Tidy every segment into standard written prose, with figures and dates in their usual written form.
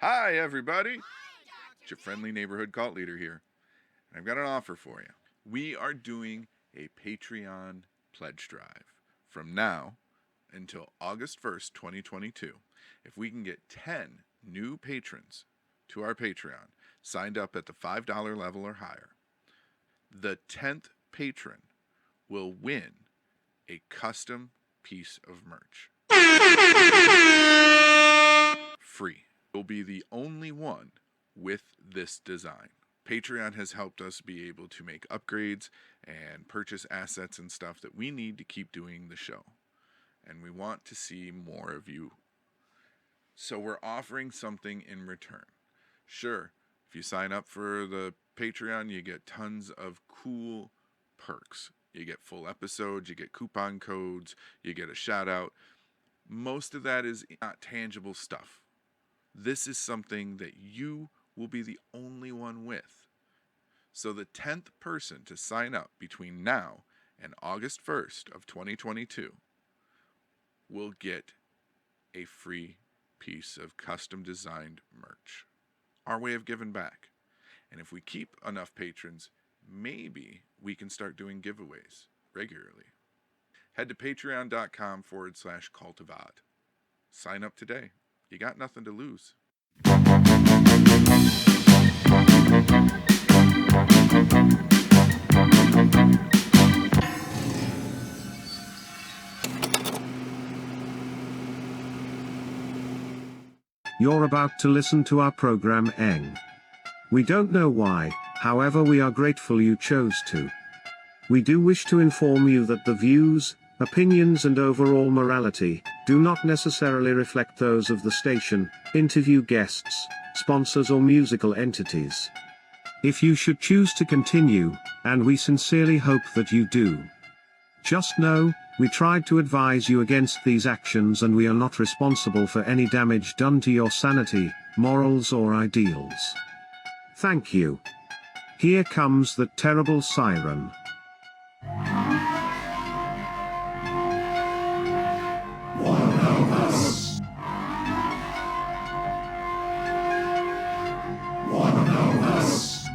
Hi, everybody. It's your friendly neighborhood cult leader here. And I've got an offer for you. We are doing a Patreon pledge drive from now until August 1st, 2022. If we can get 10 new patrons to our Patreon signed up at the $5 level or higher, the 10th patron will win a custom piece of merch. Free. You'll be the only one with this design. Patreon has helped us be able to make upgrades and purchase assets and stuff that we need to keep doing the show. And we want to see more of you. So we're offering something in return. Sure, if you sign up for the Patreon, you get tons of cool perks. You get full episodes, you get coupon codes, you get a shout out. Most of that is not tangible stuff. This is something that you will be the only one with. So the 10th person to sign up between now and August 1st of 2022 will get a free piece of custom designed merch. Our way of giving back. And if we keep enough patrons, maybe we can start doing giveaways regularly. Head to patreon.com/cultivad. Sign up today. You got nothing to lose. You're about to listen to our program Eng. We don't know why, however we are grateful you chose to. We do wish to inform you that the views, opinions and overall morality do not necessarily reflect those of the station, interview guests, sponsors or musical entities. If you should choose to continue, and we sincerely hope that you do, just know, we tried to advise you against these actions and we are not responsible for any damage done to your sanity, morals or ideals. Thank you. Here comes the terrible siren. One of us. One of us.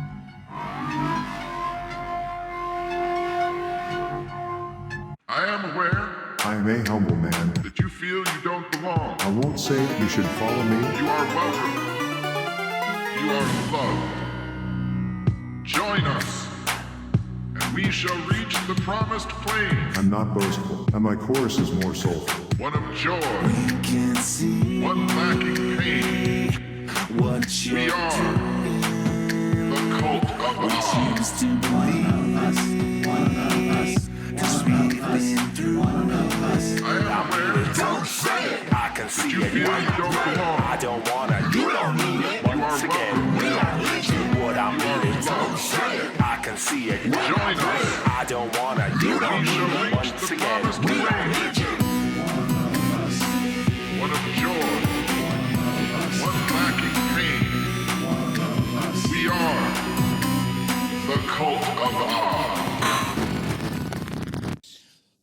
I am aware I am a humble man. that you feel you don't belong. I won't say you should follow me. You are welcome. You are loved. Join us, and we shall reach the promised plain. I'm not boastful, and my chorus is more soulful. One of joy, Can see one lacking pain. what We you're are doing. the cult of the heart. Choose to believe. Cause we've been through. I am aware Don't say it. I can see you it. feel you don't belong. I don't wanna. You don't need it. You are Once again, welcome. we don't need you. What I'm You are needing. Don't loved. say it. I can see it. Join us. I don't wanna. You don't We shall need it. reach Once the again, promised we don't plain. need you. One of joy, one lacking pain. We are the cult of the heart.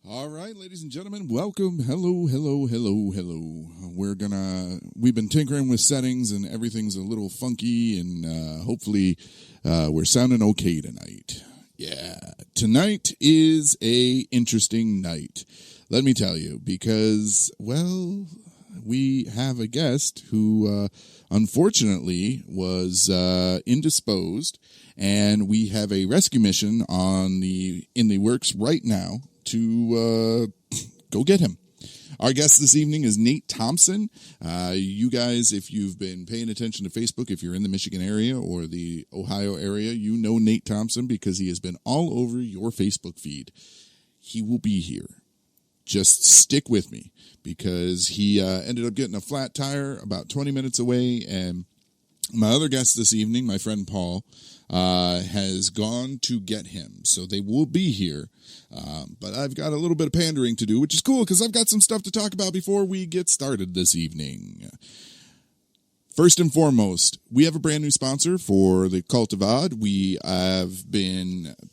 All right, ladies and gentlemen, welcome. Hello, hello, hello, hello. We've been tinkering with settings and everything's a little funky and hopefully we're sounding okay tonight. Yeah, tonight is a interesting night. Let me tell you, because, well, we have a guest who unfortunately was indisposed, and we have a rescue mission in the works right now to go get him. Our guest this evening is Nate Thompson. You guys, if you've been paying attention to Facebook, if you're in the Michigan area or the Ohio area, you know Nate Thompson because he has been all over your Facebook feed. He will be here. Just stick with me because he ended up getting a flat tire about 20 minutes away, and my other guest this evening, my friend Paul, has gone to get him. So they will be here. But I've got a little bit of pandering to do, which is cool because I've got some stuff to talk about before we get started this evening. First and foremost, we have a brand new sponsor for the Cult of Odd. We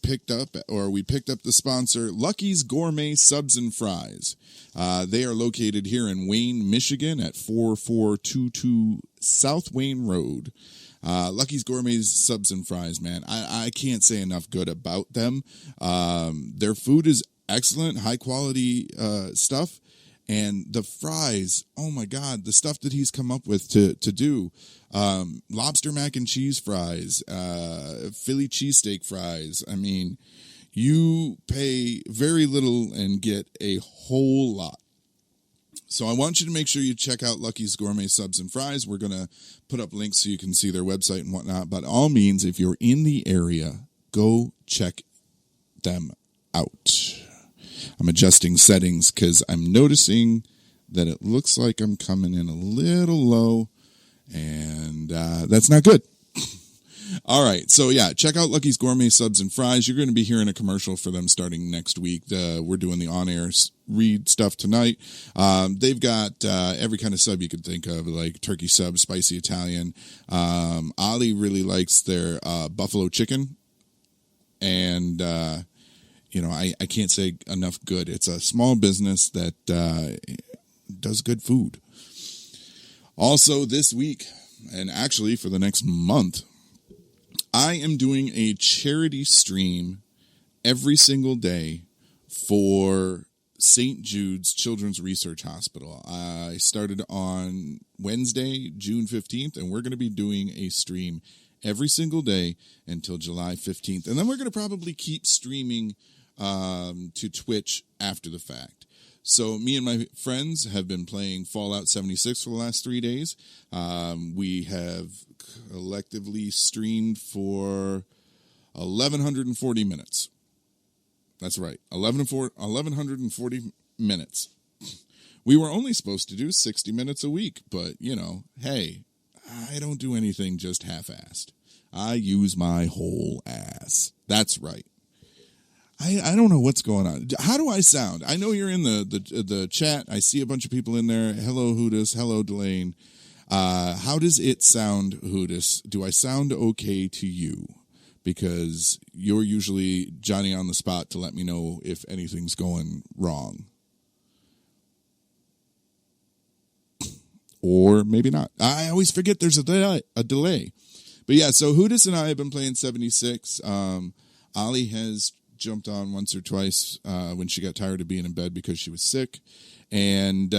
picked up the sponsor, Lucky's Gourmet Subs and Fries. They are located here in Wayne, Michigan at 4422 South Wayne Road. Lucky's Gourmet Subs and Fries, man. I can't say enough good about them. Their food is excellent, high quality stuff. And the fries, oh my God, the stuff that he's come up with to do. Lobster mac and cheese fries, Philly cheesesteak fries. I mean, you pay very little and get a whole lot. So I want you to make sure you check out Lucky's Gourmet Subs and Fries. We're going to put up links so you can see their website and whatnot. But all means, if you're in the area, go check them out. I'm adjusting settings because I'm noticing that it looks like I'm coming in a little low, and that's not good. All right, so yeah, check out Lucky's Gourmet Subs and Fries. You're going to be hearing a commercial for them starting next week. We're doing the on-air read stuff tonight. They've got every kind of sub you could think of, like turkey sub, spicy Italian. Ali really likes their buffalo chicken, and I can't say enough good. It's a small business that does good food. Also this week, and actually for the next month, I am doing a charity stream every single day for St. Jude's Children's Research Hospital. I started on Wednesday, June 15th, and we're going to be doing a stream every single day until July 15th. And then we're going to probably keep streaming to Twitch after the fact. So me and my friends have been playing Fallout 76 for the last 3 days. We have collectively streamed for 1,140 minutes. That's right, 1,140 minutes. We were only supposed to do 60 minutes a week, but, hey, I don't do anything just half-assed. I use my whole ass. That's right. I don't know what's going on. How do I sound? I know you're in the chat. I see a bunch of people in there. Hello, Hootis. Hello, Delane. How does it sound, Hootis? Do I sound okay to you? Because you're usually Johnny on the spot to let me know if anything's going wrong. Or maybe not. I always forget there's a delay. But yeah, so Hootis and I have been playing 76. Ali has jumped on once or twice when she got tired of being in bed because she was sick. And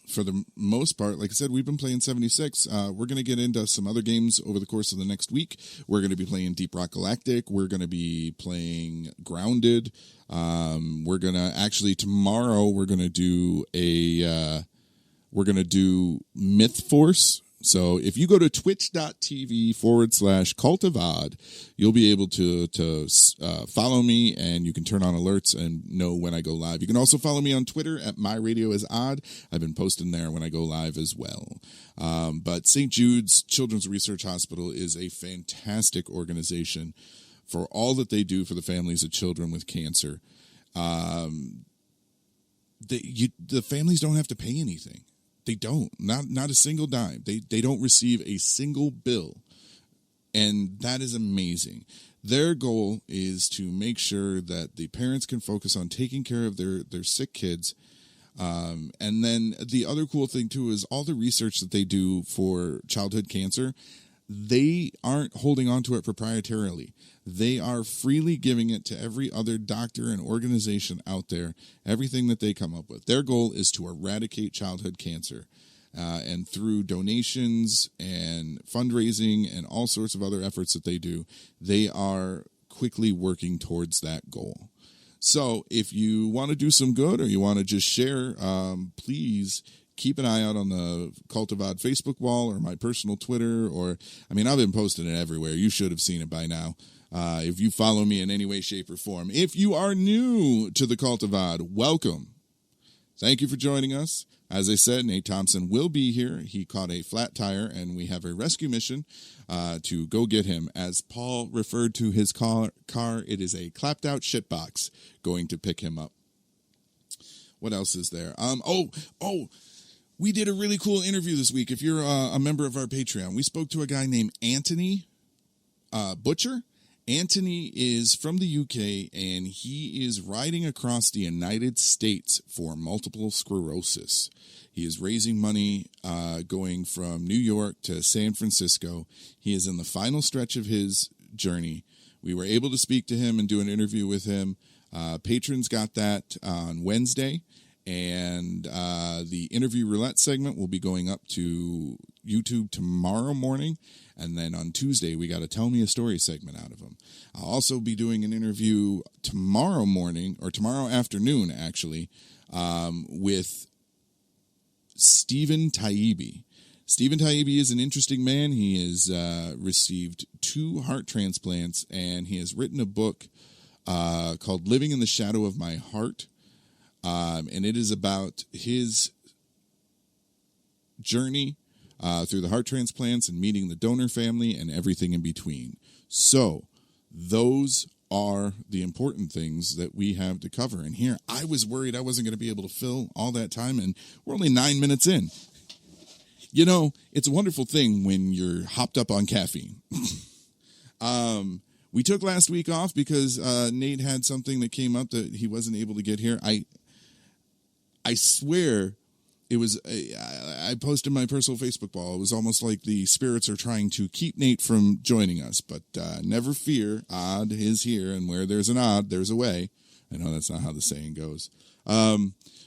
for the most part, like I said, we've been playing 76. We're going to get into some other games over the course of the next week. We're going to be playing Deep Rock Galactic. We're going to be playing Grounded. We're going to actually tomorrow we're going to do Myth Force. So if you go to twitch.tv/cultofodd, you'll be able to follow me, and you can turn on alerts and know when I go live. You can also follow me on Twitter at MyRadioIsOdd. I've been posting there when I go live as well. But St. Jude's Children's Research Hospital is a fantastic organization for all that they do for the families of children with cancer. The families don't have to pay anything. They don't. Not a single dime. They don't receive a single bill. And that is amazing. Their goal is to make sure that the parents can focus on taking care of their sick kids. And then the other cool thing, too, is all the research that they do for childhood cancer, they aren't holding on to it proprietarily. They are freely giving it to every other doctor and organization out there, everything that they come up with. Their goal is to eradicate childhood cancer. And through donations and fundraising and all sorts of other efforts that they do, they are quickly working towards that goal. So if you want to do some good or you want to just share, please keep an eye out on the Cult of Odd Facebook wall or my personal Twitter. I've been posting it everywhere. You should have seen it by now. If you follow me in any way, shape, or form. If you are new to the Cult of Odd, welcome. Thank you for joining us. As I said, Nate Thompson will be here. He caught a flat tire, and we have a rescue mission to go get him. As Paul referred to his car, it is a clapped-out shitbox going to pick him up. What else is there? We did a really cool interview this week. If you're a member of our Patreon, we spoke to a guy named Anthony Butcher. Anthony is from the UK, and he is riding across the United States for multiple sclerosis. He is raising money going from New York to San Francisco. He is in the final stretch of his journey. We were able to speak to him and do an interview with him. Patrons got that on Wednesday, and the interview roulette segment will be going up to YouTube tomorrow morning. And then on Tuesday, we got a Tell Me a Story segment out of him. I'll also be doing an interview tomorrow morning, or tomorrow afternoon, actually, with Stephen Taibbi. Stephen Taibbi is an interesting man. He has received 2 heart transplants, and he has written a book called Living in the Shadow of My Heart. And it is about his journey through the heart transplants and meeting the donor family and everything in between. So those are the important things that we have to cover. And here, I was worried I wasn't going to be able to fill all that time, and we're only 9 minutes in. You know, it's a wonderful thing when you're hopped up on caffeine. We took last week off because Nate had something that came up that he wasn't able to get here. I swear it was, I posted my personal Facebook wall. It was almost like the spirits are trying to keep Nate from joining us, but never fear, odd is here, and where there's an odd, there's a way. I know that's not how the saying goes.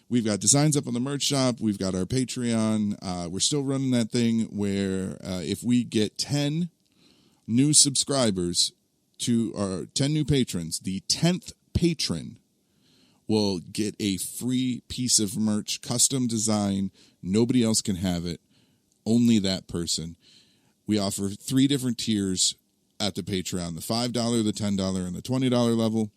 We've got designs up on the merch shop. We've got our Patreon. We're still running that thing where if we get 10 new subscribers to our 10 new patrons, the 10th patron will get a free piece of merch, custom design. Nobody else can have it. Only that person. We offer 3 different tiers at the Patreon, the $5, the $10, and the $20 level.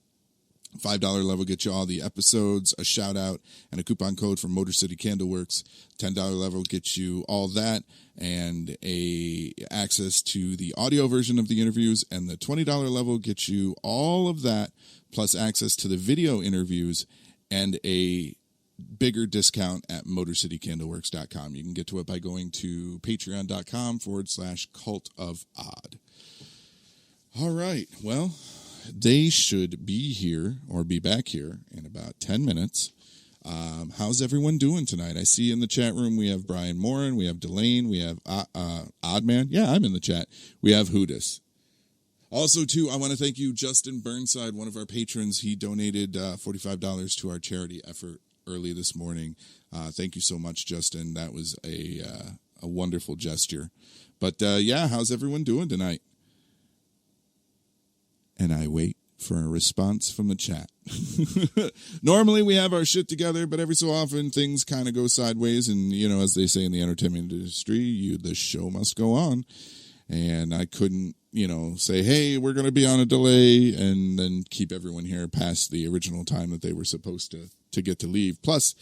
$5 level gets you all the episodes, a shout out, and a coupon code from Motor City Candleworks. $10 level gets you all that and a access to the audio version of the interviews, and the $20 level gets you all of that plus access to the video interviews and a bigger discount at MotorCityCandleworks.com. You can get to it by going to patreon.com/cult of odd. All right, well, they should be here or be back here in about 10 minutes. How's everyone doing tonight? I see in the chat room we have Brian Morin, we have Delane, we have Oddman. Yeah, I'm in the chat. We have Hoodis. Also, too, I want to thank you, Justin Burnside, one of our patrons. He donated $45 to our charity effort early this morning. Thank you so much, Justin. That was a wonderful gesture. But, yeah, how's everyone doing tonight? And I wait for a response from the chat. Normally we have our shit together, but every so often things kind of go sideways. And, you know, as they say in the entertainment industry, the show must go on. And I couldn't, you know, say, hey, we're going to be on a delay and then keep everyone here past the original time that they were supposed to get to leave. Plus,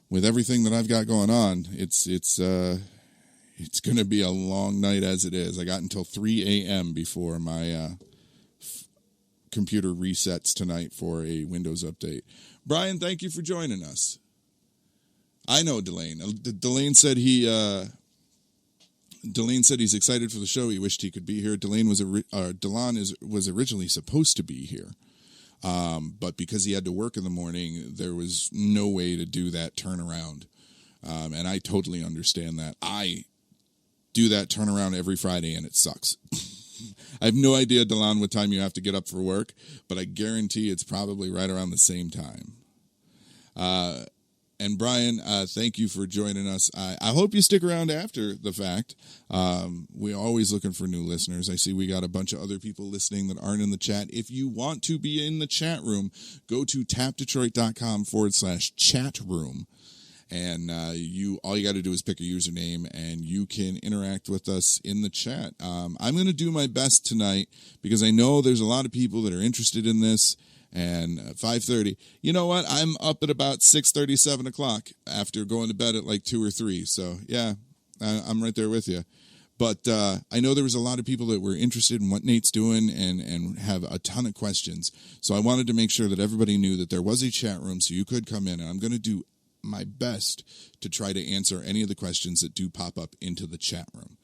with everything that I've got going on, it's going to be a long night as it is. I got until 3 a.m. before my computer resets tonight for a Windows update. Brian, thank you for joining us. I know Delane. Delane said he's excited for the show. He wished he could be here. Delane was originally supposed to be here, but because he had to work in the morning, there was no way to do that turnaround. And I totally understand that. I do that turnaround every Friday, and it sucks. I have no idea, Delon, what time you have to get up for work, but I guarantee it's probably right around the same time. And Brian, thank you for joining us. I hope you stick around after the fact. We're always looking for new listeners. I see we got a bunch of other people listening that aren't in the chat. If you want to be in the chat room, go to tapdetroit.com/chat room. And all you got to do is pick a username, and you can interact with us in the chat. I'm going to do my best tonight because I know there's a lot of people that are interested in this. And 5:30, you know what? I'm up at about 6:30, 7 o'clock after going to bed at like 2 or 3. So, yeah, I'm right there with you. But I know there was a lot of people that were interested in what Nate's doing and have a ton of questions. So I wanted to make sure that everybody knew that there was a chat room so you could come in. And I'm going to do my best to try to answer any of the questions that do pop up into the chat room.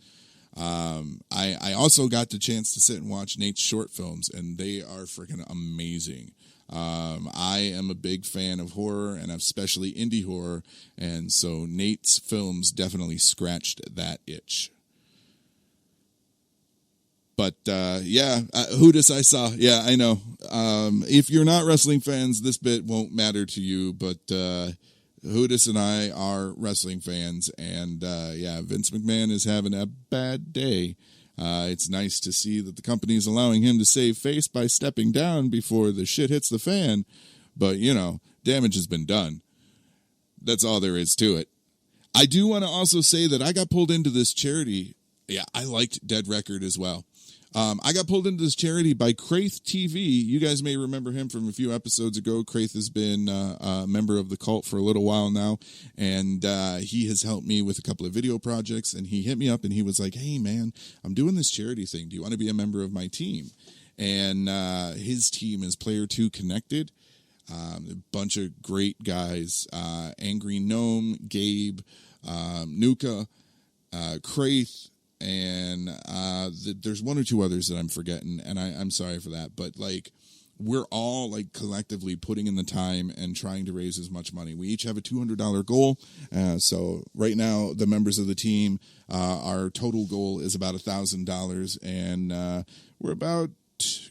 I also got the chance to sit and watch Nate's short films, and they are freaking amazing. I am a big fan of horror, and especially indie horror, and so Nate's films definitely scratched that itch. But, Hoodus I saw. Yeah, I know. If you're not wrestling fans, this bit won't matter to you, but Hoodus and I are wrestling fans, and, Vince McMahon is having a bad day. It's nice to see that the company is allowing him to save face by stepping down before the shit hits the fan, but, damage has been done. That's all there is to it. I do want to also say that I got pulled into this charity. Yeah, I liked Dead Record as well. I got pulled into this charity by Kraith TV. You guys may remember him from a few episodes ago. Kraith has been a member of the cult for a little while now, and he has helped me with a couple of video projects, and he hit me up, and he was like, hey, man, I'm doing this charity thing. Do you want to be a member of my team? And his team is Player 2 Connected. A bunch of great guys. Angry Gnome, Gabe, Nuka, Kraith, and there's one or two others that I'm forgetting, and I'm sorry for that, but we're all collectively putting in the time and trying to raise as much money. We each have a $200 goal, so right now the members of the team, our total goal is about $1,000, and we're about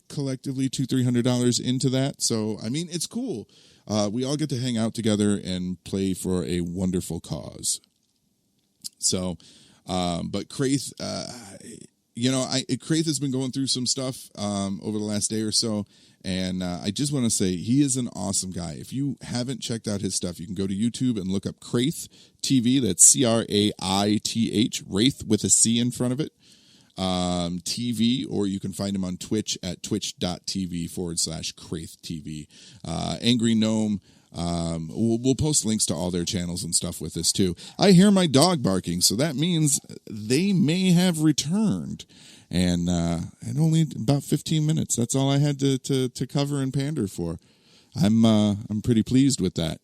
collectively $200-300 into that. So I mean, it's cool. We all get to hang out together and play for a wonderful cause. So. But Kraith, Kraith has been going through some stuff over the last day or so, and I just want to say he is an awesome guy. If you haven't checked out his stuff, you can go to YouTube and look up Kraith TV. That's Kraith, Wraith with a C in front of it, TV, or you can find him on Twitch at twitch.tv/Kraith TV. Angry Gnome. We'll post links to all their channels and stuff with this too. I hear my dog barking, so that means they may have returned. And only about 15 minutes. That's all I had to cover and pander for. I'm pretty pleased with that.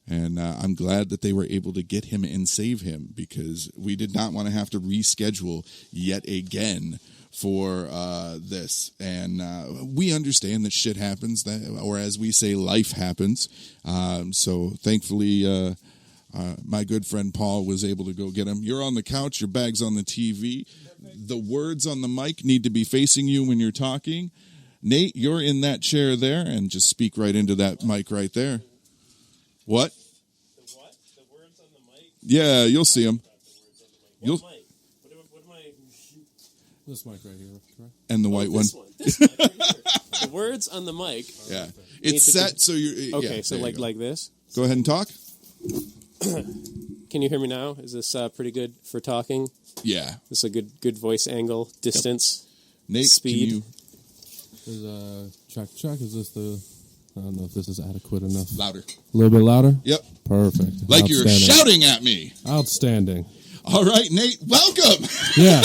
And I'm glad that they were able to get him and save him, because we did not want to have to reschedule yet again for this. And we understand that shit happens, or as we say, life happens. So thankfully, my good friend Paul was able to go get him. You're on the couch, your bag's on the TV. The words on the mic need to be facing you when you're talking. Nate, you're in that chair there, and just speak right into that mic right there. What? The what? The words on the mic? Yeah, you'll see them. What mic? What am I... This mic right here, correct? And the white one. This mic right here. The words on the mic. Yeah. It's set so you're... Okay, yeah, so like this? Go ahead and talk. Can you hear me now? Is this pretty good for talking? Yeah. This is a good voice angle, distance, Nate, speed. can you... Is check. Is this the... I don't know if this is adequate enough. Louder. A little bit louder? Yep. Perfect. Like you're shouting at me. Outstanding. All right, Nate, welcome. Yeah.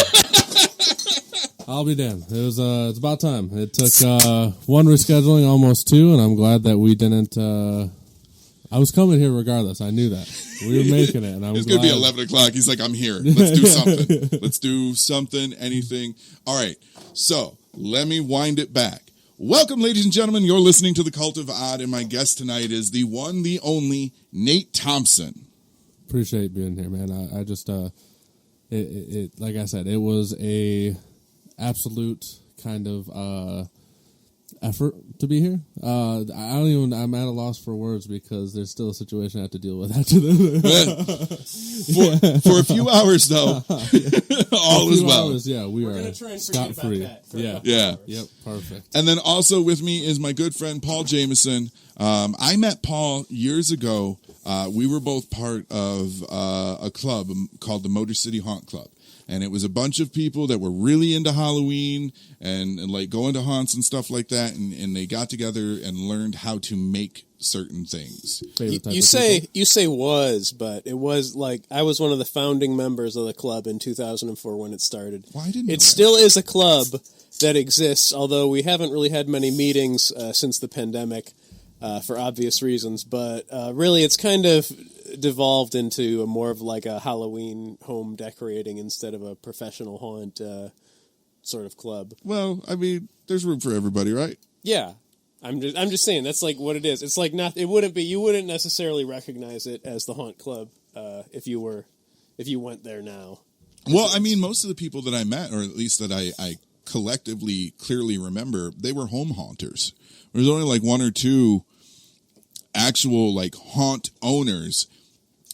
I'll be damned. It's about time. It took one rescheduling, almost two, and I'm glad that we didn't... I was coming here regardless. I knew that. We were making it, and I was It's going to be 11 o'clock. He's like, I'm here. Let's do something. Let's do something, anything. All right, so let me wind it back. Welcome, ladies and gentlemen. You're listening to The Cult of Odd, and my guest tonight is the one, the only, Nate Thompson. Appreciate being here, man. I just, it like I said, it was a absolute kind of effort to be here. I'm at a loss for words because there's still a situation I have to deal with after this. For a few hours, though, all is well. Hours, yeah, we We're are going to try and scot forget about free. that for Yeah, Yeah. Yep, perfect. And then also with me is my good friend Paul Jameson. I met Paul years ago. We were both part of a club called the Motor City Haunt Club. And it was a bunch of people that were really into Halloween and like going to haunts and stuff like that. And they got together and learned how to make certain things. You say was, but it was like I was one of the founding members of the club in 2004 when it started. Well, I didn't know It that. still is a club that exists, although we haven't really had many meetings since the pandemic. for obvious reasons. But really, it's kind of devolved into a more of like a Halloween home decorating instead of a professional haunt sort of club. Well, I mean, there's room for everybody, right? Yeah. I'm just saying that's like what it is. It's like not. It wouldn't be. You wouldn't necessarily recognize it as the haunt club if you went there now. Well, I mean, most of the people that I met, or at least that I collectively clearly remember, they were home haunters. There's only like one or two actual like haunt owners,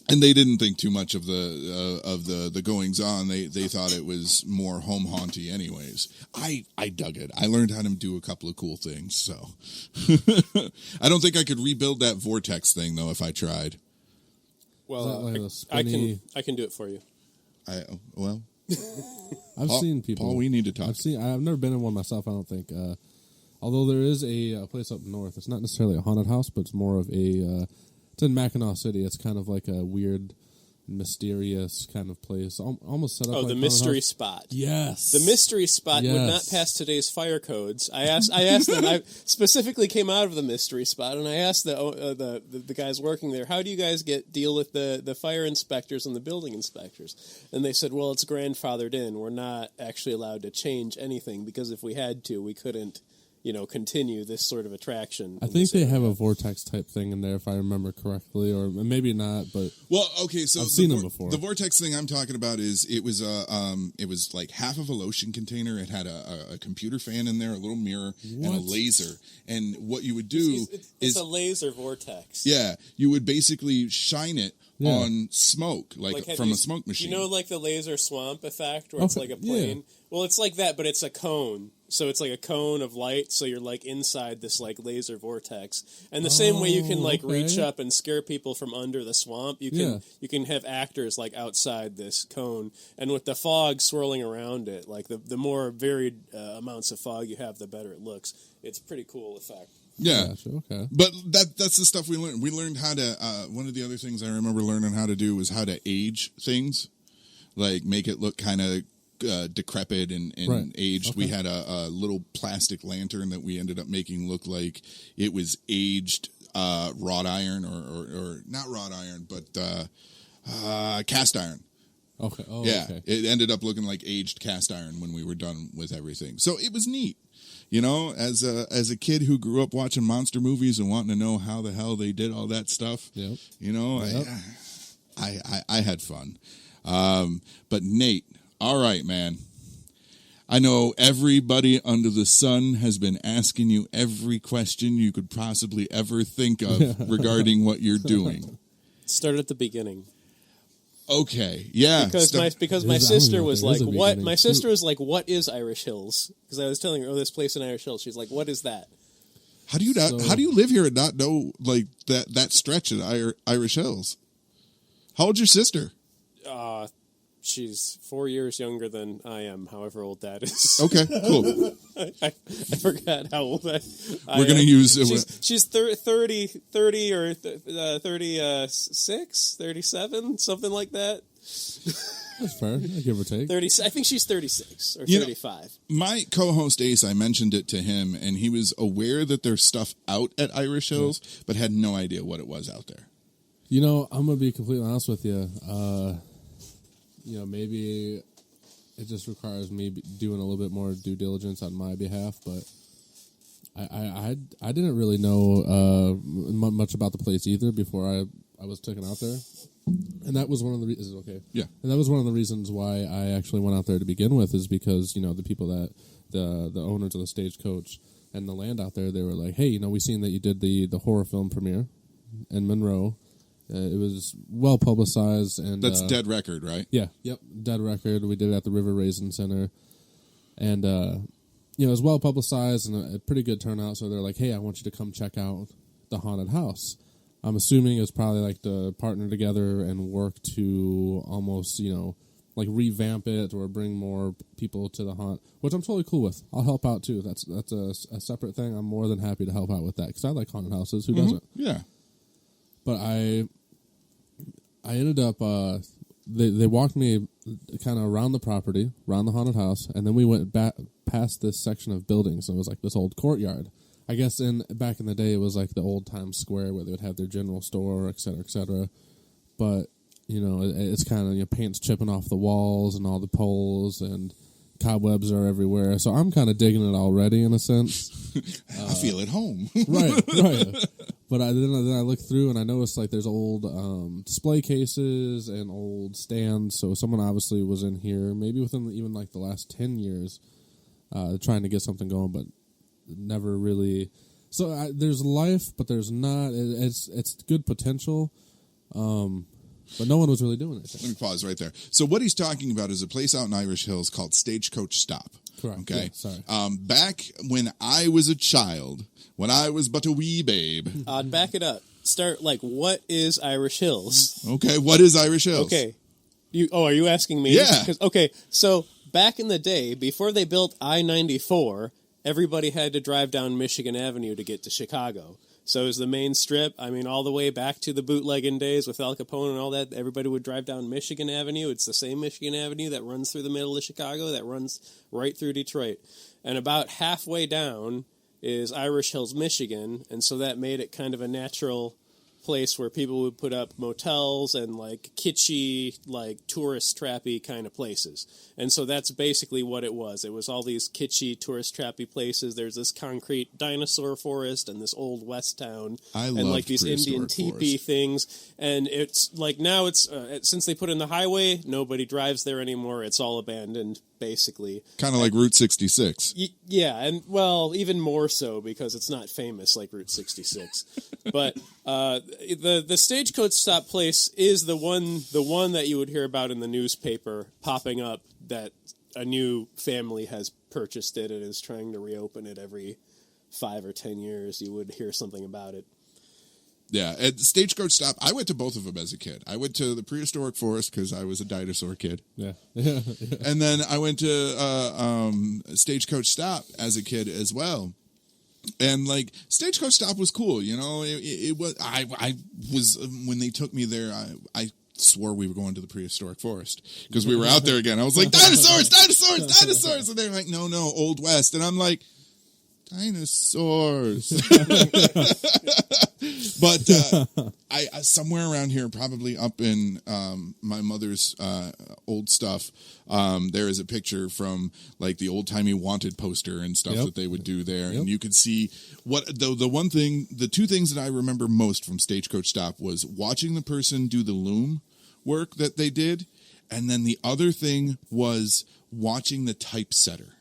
and they didn't think too much of the goings on. They thought it was more home haunty, anyways. I dug it. I learned how to do a couple of cool things. So I don't think I could rebuild that vortex thing though if I tried. Well, I can do it for you. I've seen people. Paul, we need to talk. I've never been in one myself. I don't think. Although there is a place up north. It's not necessarily a haunted house, but it's more of a. It's in Mackinac City. It's kind of like a weird, mysterious kind of place. Almost set up. Oh, like the mystery spot. Yes, the mystery spot would not pass today's fire codes. I asked them. I specifically came out of the mystery spot, and I asked the guys working there, "How do you guys deal with the fire inspectors and the building inspectors?" And they said, "Well, it's grandfathered in. We're not actually allowed to change anything because if we had to, we couldn't." Continue this sort of attraction. I think they have a vortex type thing in there, if I remember correctly, or maybe not. But well, okay, so I've seen them before. The vortex thing I'm talking about is it was like half of a lotion container. It had a computer fan in there, a little mirror, and a laser. And what you would do is a laser vortex. Yeah, you would basically shine it on smoke, like from a smoke machine. Like the laser swamp effect, where it's like a plane. Yeah. Well, it's like that, but it's a cone. So it's like a cone of light, so you're like inside this like laser vortex. And the same way you can like reach up and scare people from under the swamp, you can have actors like outside this cone. And with the fog swirling around it, like the more varied amounts of fog you have, the better it looks. It's a pretty cool effect. Yeah. Gotcha, okay. But that's the stuff we learned. We learned how to one of the other things I remember learning how to do was how to age things. Like make it look kind of decrepit and aged. Okay. We had a little plastic lantern that we ended up making look like it was aged wrought iron or not wrought iron, but cast iron. Okay. Oh, yeah. Okay. It ended up looking like aged cast iron when we were done with everything. So it was neat. As a kid who grew up watching monster movies and wanting to know how the hell they did all that stuff, yep. I had fun. But Nate, all right, man. I know everybody under the sun has been asking you every question you could possibly ever think of regarding what you're doing. Start at the beginning. Okay, yeah. Because my sister was like, "What?" My sister was like, "What is Irish Hills?" Because I was telling her, this place in Irish Hills." She's like, "What is that?" How do you live here and not know like that stretch at Irish Hills? How old's your sister? She's 4 years younger than I am, however old that is. Okay, cool. I forgot how old I We're going to use... She's 30 or 36, 37, something like that. That's fair, give or take. 30. I think she's 36 or 35. My co-host Ace, I mentioned it to him, and he was aware that there's stuff out at Irish Hills, but had no idea what it was out there. I'm going to be completely honest with you. Maybe it just requires me doing a little bit more due diligence on my behalf, but I didn't really know much about the place either before I was taken out there, and that was one of the reasons. Okay, yeah, and that was one of the reasons why I actually went out there to begin with, is because the people that the owners of the Stagecoach and the land out there, they were like, hey, we seen that you did the horror film premiere in Monroe. It was well publicized, and that's Dead Record, right? Yeah, yep, Dead Record. We did it at the River Raisin Center, and it was well publicized and a pretty good turnout. So they're like, "Hey, I want you to come check out the haunted house." I'm assuming it's probably like to partner together and work to almost like revamp it or bring more people to the haunt, which I'm totally cool with. I'll help out too. That's a separate thing. I'm more than happy to help out with that because I like haunted houses. Who doesn't? Yeah. But I ended up, they walked me kind of around the property, around the haunted house, and then we went back past this section of buildings, and it was like this old courtyard. I guess back in the day, it was like the old Times Square where they would have their general store, et cetera, et cetera. But, it's kind of, paint's chipping off the walls and all the poles, and cobwebs are everywhere. So I'm kind of digging it already, in a sense. I feel at home. Right. But then I look through and I noticed like there's old display cases and old stands. So someone obviously was in here, maybe within even like the last 10 years, trying to get something going, but never really. So there's life, but there's not. It's good potential, but no one was really doing it. Let me pause right there. So what he's talking about is a place out in Irish Hills called Stagecoach Stop. Correct. Okay. Yeah, sorry. Back when I was a child, when I was but a wee babe. Back it up. Start what is Irish Hills? Okay, what is Irish Hills? Okay. Are you asking me? Yeah. Okay, so back in the day, before they built I-94, everybody had to drive down Michigan Avenue to get to Chicago. So it was the main strip. I mean, all the way back to the bootlegging days with Al Capone and all that, everybody would drive down Michigan Avenue. It's the same Michigan Avenue that runs through the middle of Chicago, that runs right through Detroit. And about halfway down is Irish Hills, Michigan, and so that made it kind of a natural place where people would put up motels and kitschy, tourist trappy kind of places. And so that's basically what it was. It was all these kitschy, tourist trappy places. There's this concrete dinosaur forest and this old west town. And these Indian teepee things. And it's now it's since they put in the highway, nobody drives there anymore. It's all abandoned, basically. Kind of like Route 66. Yeah, and even more so because it's not famous like Route 66. But the Stagecoach Stop place is the one that you would hear about in the newspaper popping up that a new family has purchased it and is trying to reopen it every 5 or 10 years. You would hear something about it. Yeah, at Stagecoach Stop, I went to both of them as a kid. I went to the prehistoric forest because I was a dinosaur kid. Yeah. And then I went to Stagecoach Stop as a kid as well. And Stagecoach Stop was cool, It was. I was when they took me there. I swore we were going to the prehistoric forest because we were out there again. I was like, dinosaurs, and they're like, no, Old West, and I'm like, dinosaurs. But I somewhere around here, probably up in my mother's old stuff, there is a picture from the old timey wanted poster and stuff that they would do there, and you could see what the two things that I remember most from Stagecoach Stop was watching the person do the loom work that they did, and then the other thing was watching the typesetter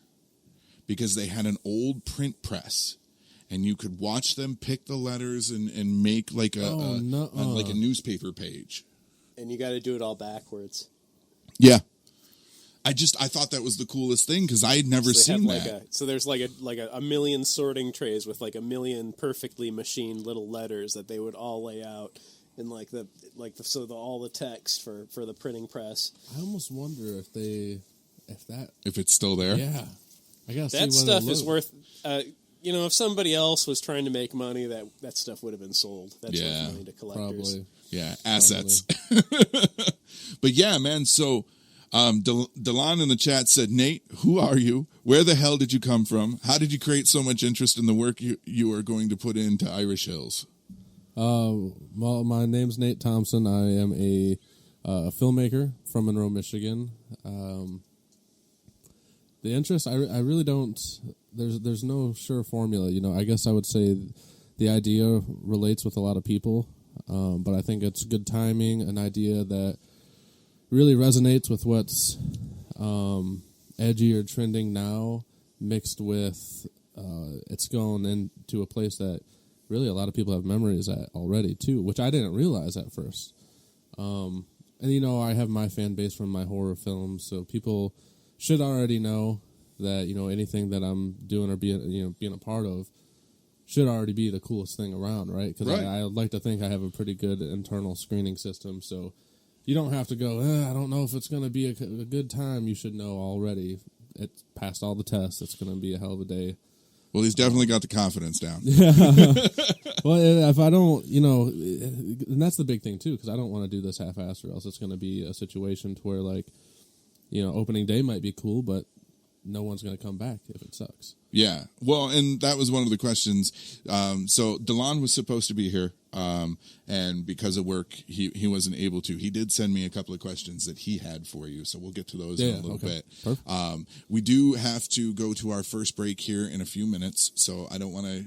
because they had an old print press. And you could watch them pick the letters and make a newspaper page. And you got to do it all backwards. Yeah, I thought that was the coolest thing because I had never seen that. So there's a million sorting trays with a million perfectly machined little letters that they would all lay out in all the text for the printing press. I almost wonder if it's still there. Yeah, I guess that stuff is worth. If somebody else was trying to make money, that stuff would have been sold. That's worth money to collectors. Probably. Yeah, assets. But yeah, man, so Delon in the chat said, Nate, who are you? Where the hell did you come from? How did you create so much interest in the work you are going to put into Irish Hills? Well, my name's Nate Thompson. I am a filmmaker from Monroe, Michigan. The interest, I really don't... There's no sure formula, I guess I would say the idea relates with a lot of people, but I think it's good timing, an idea that really resonates with what's edgy or trending now, mixed with it's going into a place that really a lot of people have memories at already too, which I didn't realize at first. And I have my fan base from my horror films, so people should already know that anything that I'm doing or being a part of should already be the coolest thing around, right? Because I like to think I have a pretty good internal screening system, so you don't have to go, I don't know if it's going to be a good time. You should know already. It's passed all the tests. It's going to be a hell of a day. Well, he's definitely got the confidence down. Well, if I don't, and that's the big thing too, because I don't want to do this half-assed, or else it's going to be a situation to where opening day might be cool, but no one's going to come back if it sucks. Yeah. Well, and that was one of the questions. So DeLon was supposed to be here, and because of work, he wasn't able to. He did send me a couple of questions that he had for you, so we'll get to those in a little bit. Perfect. We do have to go to our first break here in a few minutes, so I don't want to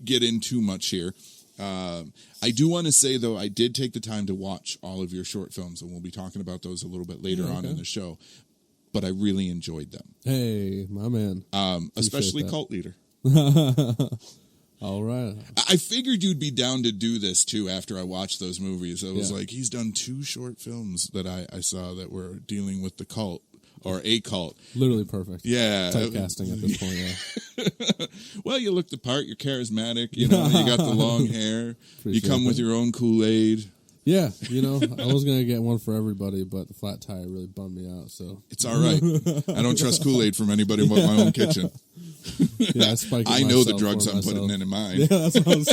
get in too much here. I do want to say, though, I did take the time to watch all of your short films, and we'll be talking about those a little bit later on in the show. But I really enjoyed them. Hey, my man. Especially that. Cult Leader. All right. I figured you'd be down to do this, too, after I watched those movies. I was like, he's done 2 short films that I saw that were dealing with the cult, or a cult. Literally perfect. Yeah. Typecasting at this point, yeah. Well, you look the part. You're charismatic. You know, you got the long hair. You come with your own Kool-Aid. Yeah, you know, I was going to get one for everybody, but the flat tire really bummed me out, so. It's all right. I don't trust Kool-Aid from anybody but my own kitchen. Yeah, I know the drugs I'm putting in mine. Yeah, that's what I'm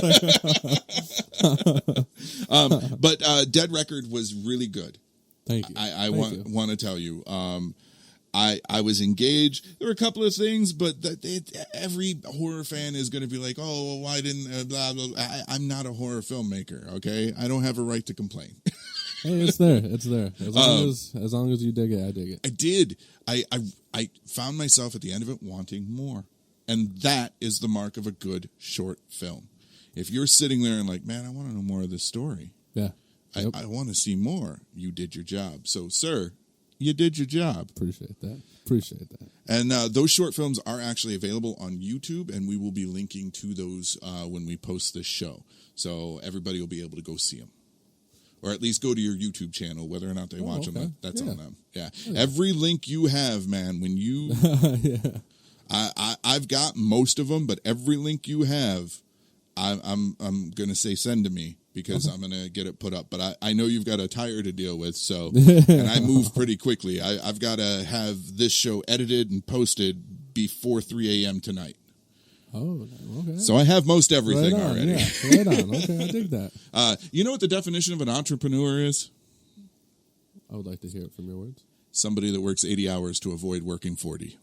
saying. But Dead Record was really good. Thank you. I want to tell you. I was engaged. There were a couple of things, but every horror fan is going to be like, "Oh, well, why didn't blah blah?" I'm not a horror filmmaker. Okay, I don't have a right to complain. Hey, it's there. It's there. As long as you dig it, I dig it. I did. I found myself at the end of it wanting more, and that is the mark of a good short film. If you're sitting there and like, man, I want to know more of this story. Yeah, I want to see more. You did your job. So, sir, you did your job. Appreciate that. And those short films are actually available on YouTube, and we will be linking to those when we post this show. So everybody will be able to go see them. Or at least go to your YouTube channel, whether or not they watch them. That's on them. Yeah. Every link you have, man, when you... I've got most of them, but every link you have, I'm going to say send to me. Because I'm going to get it put up. But I know you've got a tire to deal with, so, and I move pretty quickly. I've got to have this show edited and posted before 3 a.m. tonight. Oh, okay. So I have most everything already. Yeah, right on. Okay, I dig that. You know what the definition of an entrepreneur is? I would like to hear it from your words. Somebody that works 80 hours to avoid working 40.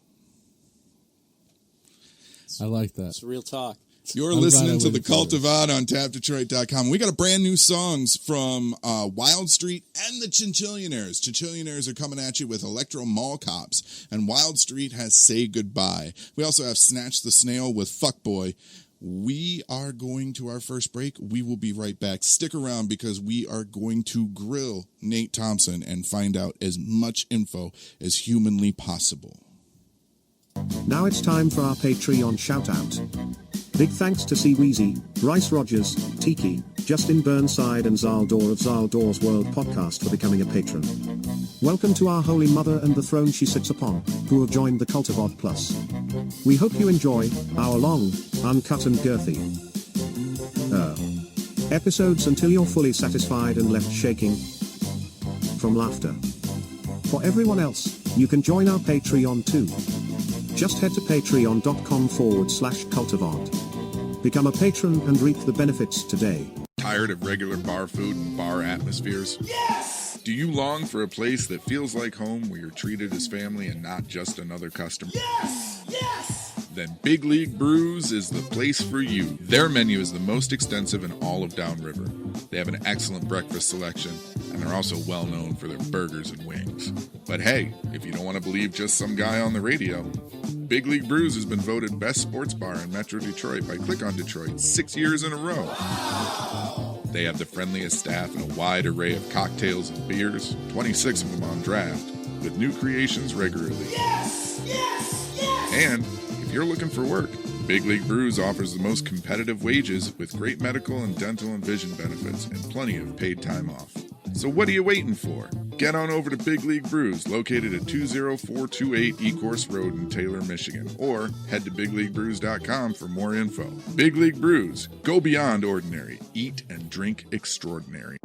I like that. It's real talk. You're listening to The Cultivat on TapDetroit.com. We got a brand new songs from Wildstreet and the Chinchillionaires. Chinchillionaires are coming at you with Electro Mall Cops, and Wildstreet has Say Goodbye. We also have Snatch the Snail with Fuckboy. We are going to our first break. We will be right back. Stick around because we are going to grill Nate Thompson and find out as much info as humanly possible. Now it's time for our Patreon shout-out. Big thanks to C. Weezy, Rice Rogers, Tiki, Justin Burnside and Zaldor of Zaldor's World Podcast for becoming a patron. Welcome to our Holy Mother and the throne she sits upon, who have joined the Cultivod Plus. We hope you enjoy our long, uncut and girthy episodes until you're fully satisfied and left shaking from laughter. For everyone else, you can join our Patreon too. Just head to patreon.com/cultivant. Become a patron and reap the benefits today. Tired of regular bar food and bar atmospheres? Yes! Do you long for a place that feels like home where you're treated as family and not just another customer? Yes! Yes! Then Big League Brews is the place for you. Their menu is the most extensive in all of Downriver. They have an excellent breakfast selection, and they're also well known for their burgers and wings. But hey, if you don't want to believe just some guy on the radio, Big League Brews has been voted best sports bar in Metro Detroit by Click on Detroit 6 years in a row. Wow! They have the friendliest staff and a wide array of cocktails and beers, 26 of them on draft, with new creations regularly. Yes! Yes! Yes! And if you're looking for work, Big League Brews offers the most competitive wages with great medical and dental and vision benefits and plenty of paid time off. So what are you waiting for? Get on over to Big League Brews, located at 20428 Ecorse Road in Taylor, Michigan, or head to bigleaguebrews.com for more info. Big League Brews, go beyond ordinary, eat and drink extraordinary.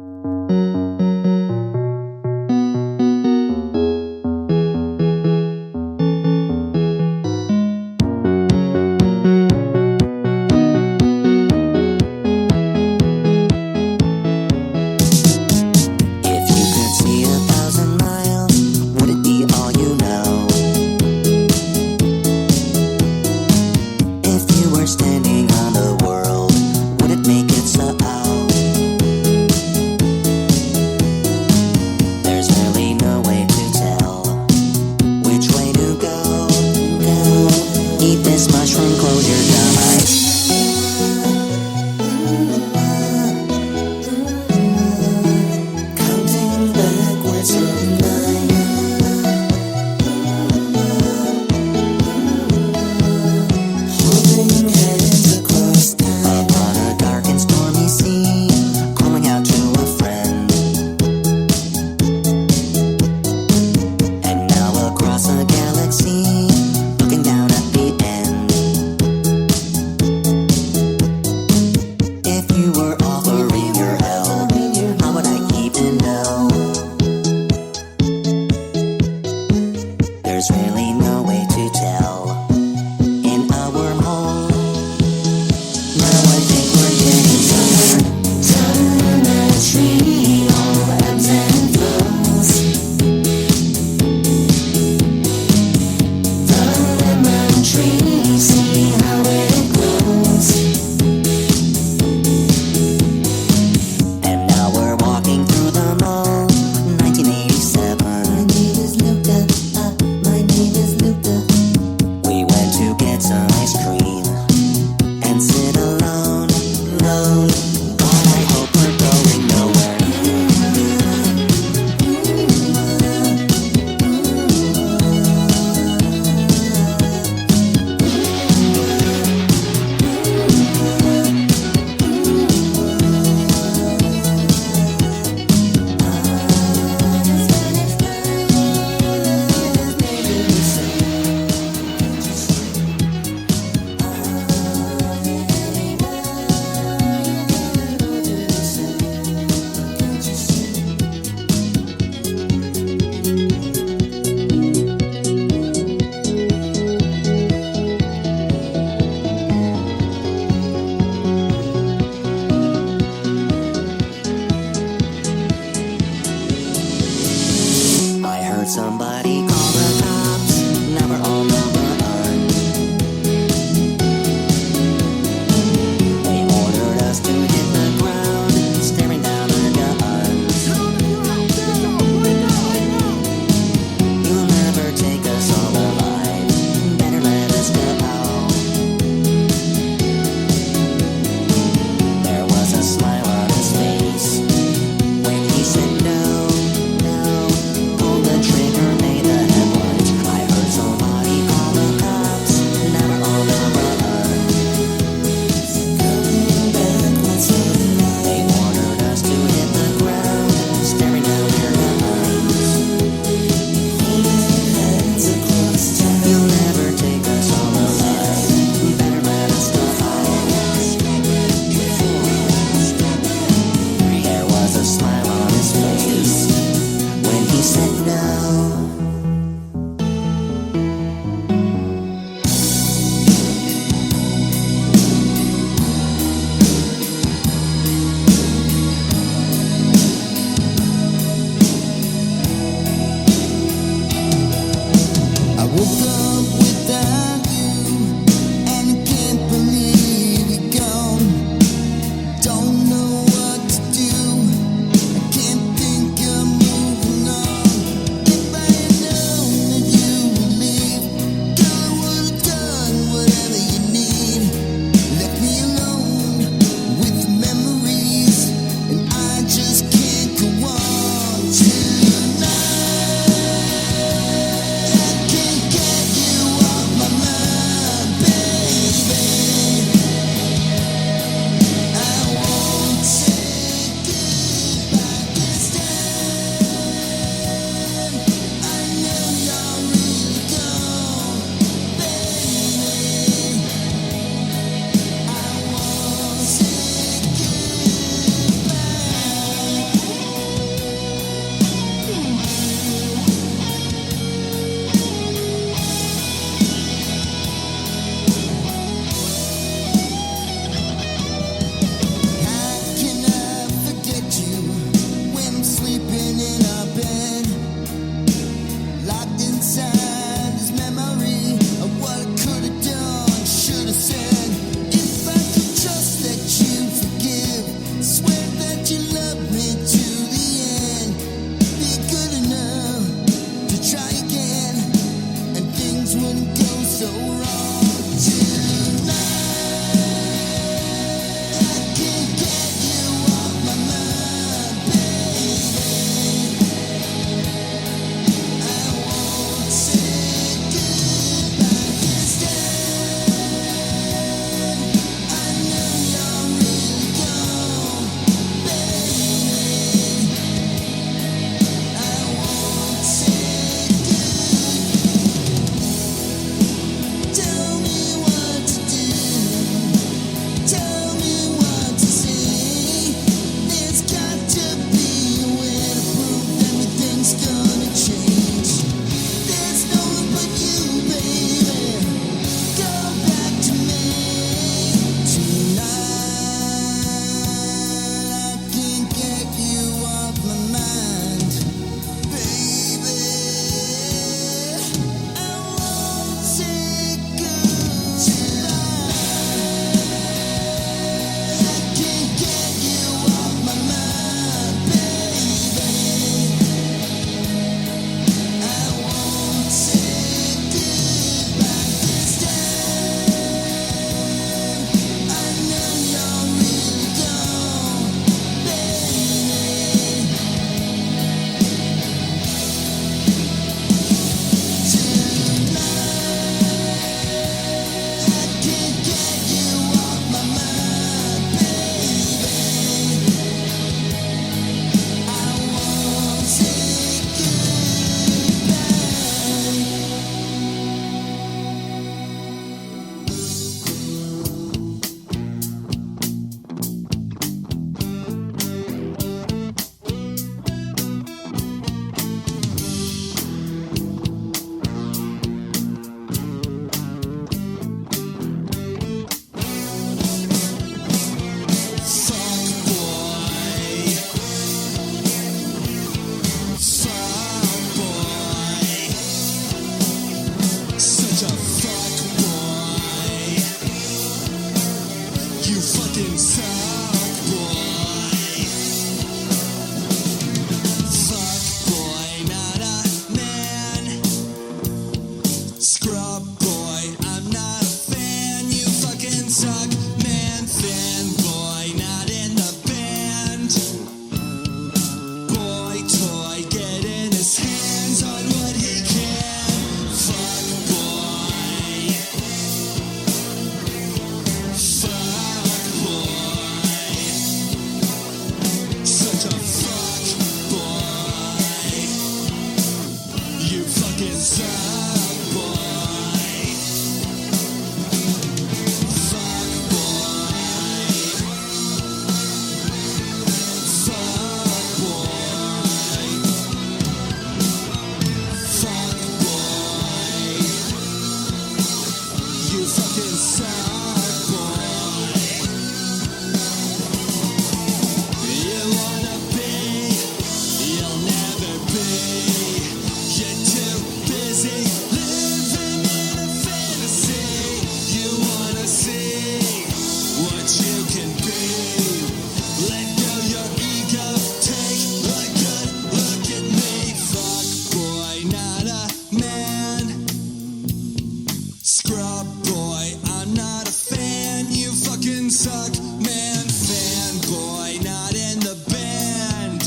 Scrub boy, I'm not a fan, you fucking suck, man. Fanboy, not in the band.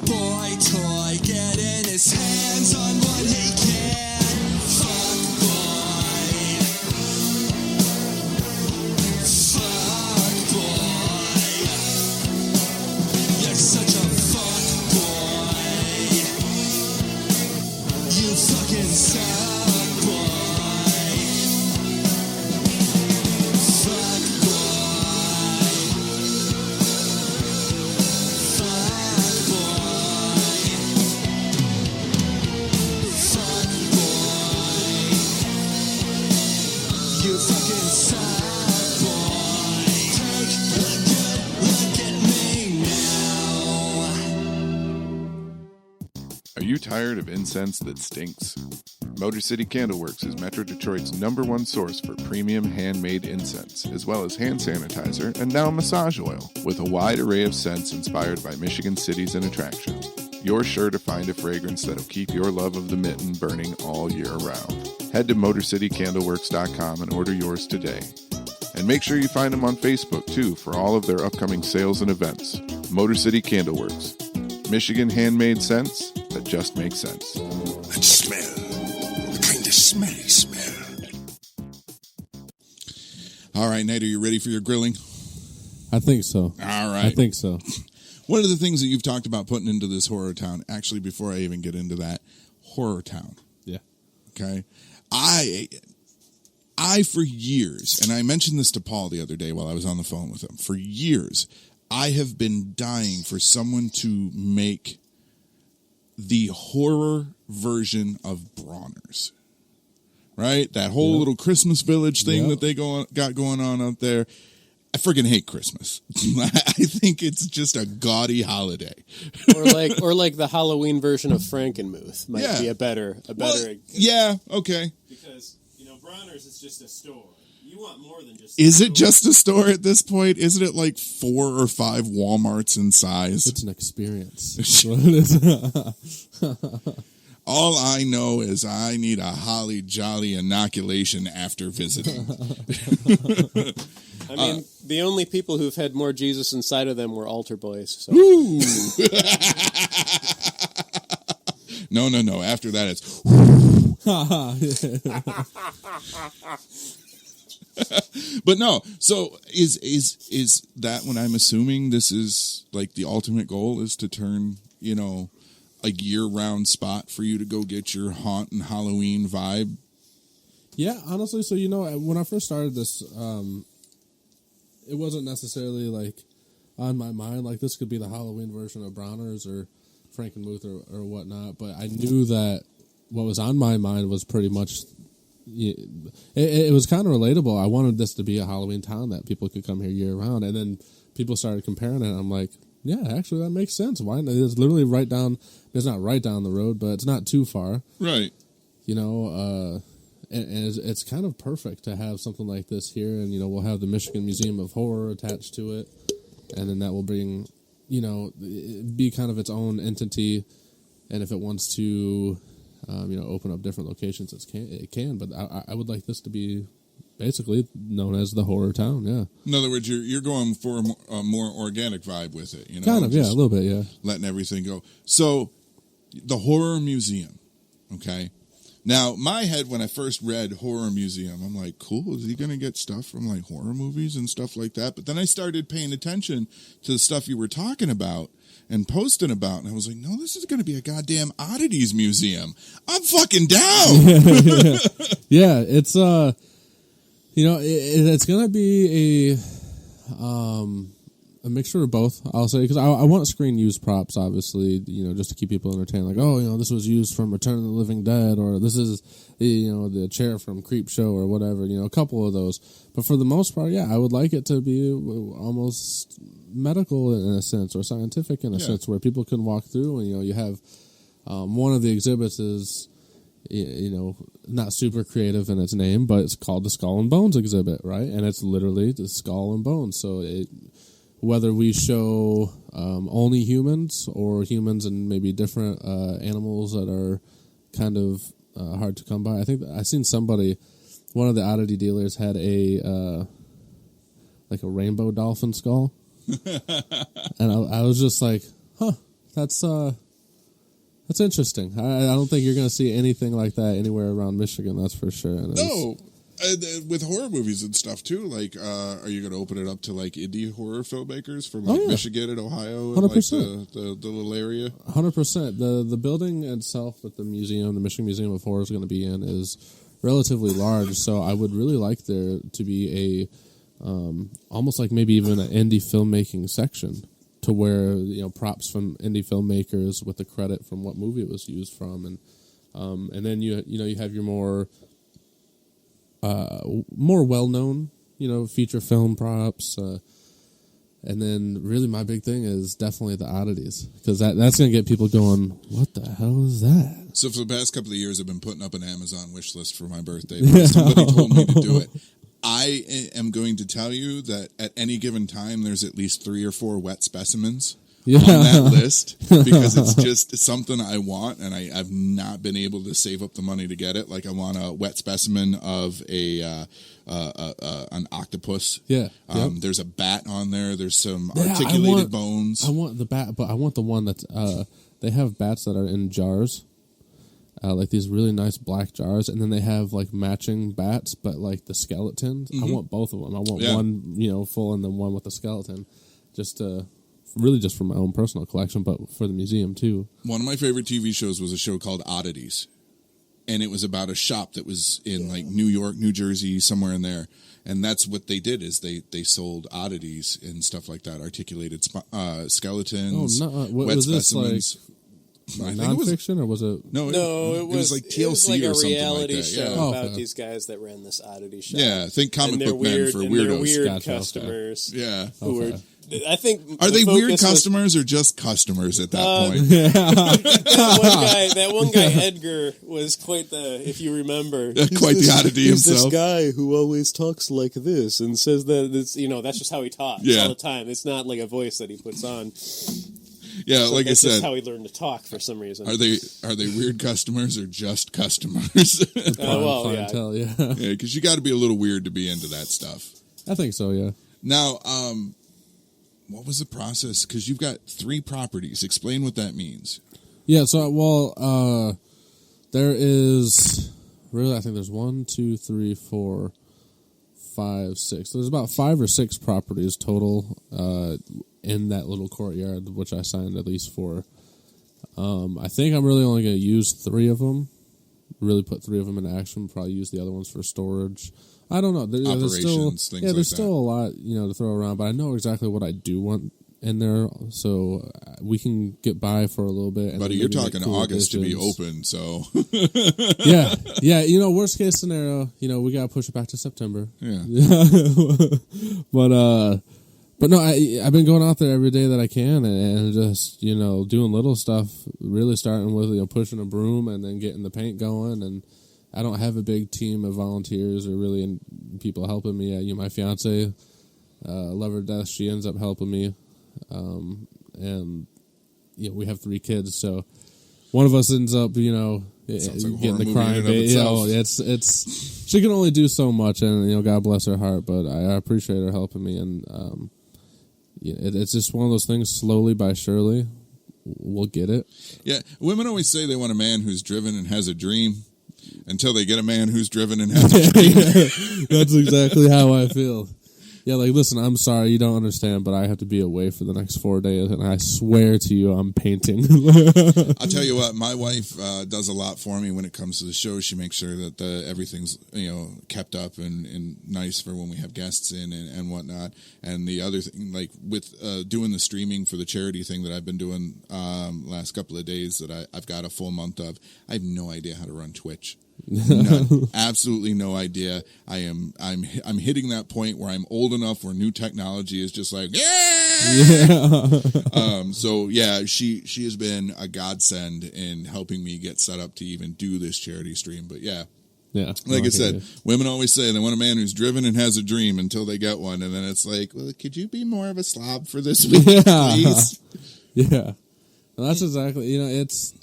Boy toy, getting his hands on what he can. Fuck boy. Fuck boy. You're such a fuck boy. You fucking suck. Are you tired of incense that stinks? Motor City Candleworks is Metro Detroit's #1 source for premium handmade incense, as well as hand sanitizer and now massage oil, with a wide array of scents inspired by Michigan cities and attractions. You're sure to find a fragrance that'll keep your love of the mitten burning all year round. Head to MotorCityCandleworks.com and order yours today. And make sure you find them on Facebook, too, for all of their upcoming sales and events. Motor City Candleworks. Michigan handmade scents that just make sense. That smell. The kind of smelly smell. All right, Nate, are you ready for your grilling? I think so. All right. I think so. One of the things that you've talked about putting into this horror town, actually, before I even get into that, horror town. Yeah. Okay. I for years, and I mentioned this to Paul the other day while I was on the phone with him, for years, I have been dying for someone to make the horror version of Bronner's. Right? That whole little Christmas village thing that they got going on out there. I friggin' hate Christmas. I think it's just a gaudy holiday. or like the Halloween version of Frankenmuth might be a better. Yeah, okay. Because Bronner's is just a store. You want more than just. Is it just a store at this point? Isn't it like 4 or 5 Walmarts in size? It's an experience. All I know is I need a holly jolly inoculation after visiting. I mean, the only people who've had more Jesus inside of them were altar boys. So. Woo! No. After that, it's. But no. So is that when I'm assuming this is like the ultimate goal is to turn a year-round spot for you to go get your haunt and Halloween vibe? Yeah, honestly. So when I first started this, it wasn't necessarily like on my mind like this could be the Halloween version of Bronner's or Frankenmuth or whatnot. But I knew that what was on my mind was pretty much. It was kind of relatable. I wanted this to be a Halloween town that people could come here year round, and then people started comparing it. And I'm like, yeah, actually, that makes sense. Why not? It's literally right down. It's not right down the road, but it's not too far. Right. And it's kind of perfect to have something like this here. And we'll have the Michigan Museum of Horror attached to it, and then that will bring, be kind of its own entity. And if it wants to. Open up different locations. It can, but I would like this to be basically known as the horror town. Yeah. In other words, you're going for a more organic vibe with it. Kind of, yeah, a little bit, yeah. Letting everything go. So, the horror museum. Okay. Now, my head when I first read horror museum, I'm like, cool. Is he going to get stuff from like horror movies and stuff like that? But then I started paying attention to the stuff you were talking about. And posting about, and I was like, no, this is going to be a goddamn oddities museum. I'm fucking down. Yeah, it's it's going to be a mixture of both. I'll say because I want to screen used props, obviously, just to keep people entertained. Like, this was used from Return of the Living Dead, or this is the chair from Creep Show, or whatever. A couple of those. But for the most part, yeah, I would like it to be almost medical in a sense, or scientific in a sense, where people can walk through and you have one of the exhibits is not super creative in its name, but it's called the Skull and Bones exhibit, right? And it's literally the skull and bones. So whether we show only humans or humans and maybe different animals that are kind of hard to come by. I think I seen somebody, one of the oddity dealers had a like a rainbow dolphin skull, and I was just like, huh, that's interesting. I don't think you're going to see anything like that anywhere around Michigan. That's for sure. And No. With horror movies and stuff too, like, are you going to open it up to like indie horror filmmakers from like Michigan and Ohio and 100%. like the little area? 100%. The building itself that the Michigan Museum of Horror is going to be in is relatively large, so I would really like there to be a almost like maybe even an indie filmmaking section to where props from indie filmmakers with the credit from what movie it was used from, and then you have your more well-known, feature film props, and then really my big thing is definitely the oddities, because that's going to get people going, what the hell is that? So for the past couple of years, I've been putting up an Amazon wish list for my birthday. Because somebody told me to do it. I am going to tell you that at any given time, there's at least 3 or 4 wet specimens on that list, because it's just something I want, and I've not been able to save up the money to get it. Like, I want a wet specimen of an octopus. Yeah. There's a bat on there. There's some articulated bones. I want the bat, but I want the one that's they have bats that are in jars. Like these really nice black jars, and then they have like matching bats, but like the skeletons. I want both of them. I want one, full, and then one with the skeleton, just for my own personal collection, but for the museum too. One of my favorite TV shows was a show called Oddities, and it was about a shop that was in like New York, New Jersey, somewhere in there, and that's what they did is they sold oddities and stuff like that, articulated skeletons, wet was this specimens. Like nonfiction, or was it? No, it was like TLC, it was like or a something reality like that. show Yeah. about these guys that ran this oddity shop. Yeah, think comic And they're book men weird, for and they're weirdos. weird Gotcha, customers. Yeah. Who were, I think. Are the they weird focus was- customers or just customers at that point? that one guy, Edgar, was quite the, if you remember, Quite the oddity he's himself. this guy who always talks like this and says that it's, that's just how he talks all the time. It's not like a voice that he puts on. Yeah, So like I that's said, just how he learned to talk for some reason. are they weird customers or just customers? Well, yeah. Clientele, yeah. Yeah, because you got to be a little weird to be into that stuff. I think so, yeah. Now, what was the process? Because you've got 3 properties. Explain what that means. Yeah, so, there is, really, I think there's 1, 2, 3, 4, 5, 6. There's about 5 or 6 properties total in that little courtyard, which I signed a lease for. I think I'm really only going to use 3 of them, really put 3 of them into action, probably use the other ones for storage. I don't know. Operations, things like there's that. still a lot, to throw around, but I know exactly what I do want in there, so we can get by for a little bit. And Buddy, then you're maybe make talking cool August to be additions. open, so... Yeah. Worst case scenario, we gotta push it back to September. Yeah. But no, I've been going out there every day that I can and just doing little stuff. Really starting with pushing a broom and then getting the paint going. And I don't have a big team of volunteers or really people helping me. My fiance, love her to death. She ends up helping me, and we have 3 kids, so one of us ends up like getting the horror crying movie in and of baby. itself. It's she can only do so much, and God bless her heart, but I appreciate her helping me, and it's just one of those things. Slowly by surely, we'll get it. Yeah, women always say they want a man who's driven and has a dream until they get a man who's driven and has a dream. That's exactly how I feel. Yeah, like, listen, I'm sorry, you don't understand, but I have to be away for the next 4 days, and I swear to you, I'm painting. I'll tell you what, my wife does a lot for me when it comes to the show. She makes sure that everything's kept up and nice for when we have guests in and whatnot. And the other thing, like with doing the streaming for the charity thing that I've been doing last couple of days that I've got a full month of, I have no idea how to run Twitch. None. Absolutely no idea. I'm hitting that point where I'm old enough where new technology is just like so yeah, she has been a godsend in helping me get set up to even do this charity stream. But yeah, like I said, women always say they want a man who's driven and has a dream until they get one, and then it's like, well, could you be more of a slob for this week, please? Yeah, well, that's exactly. It's.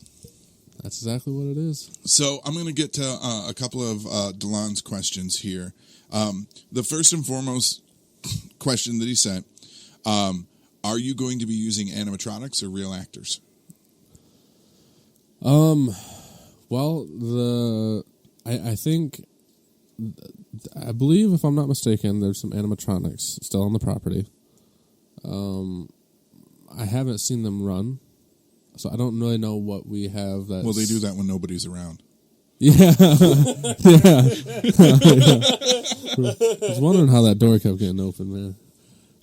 That's exactly what it is. So I'm going to get to a couple of DeLon's questions here. The first and foremost question that he sent, are you going to be using animatronics or real actors? Well, I think, I believe, if I'm not mistaken, there's some animatronics still on the property. I haven't seen them run, so I don't really know what we have. That's... Well, they do that when nobody's around. Yeah. Yeah. I was wondering how that door kept getting open, man.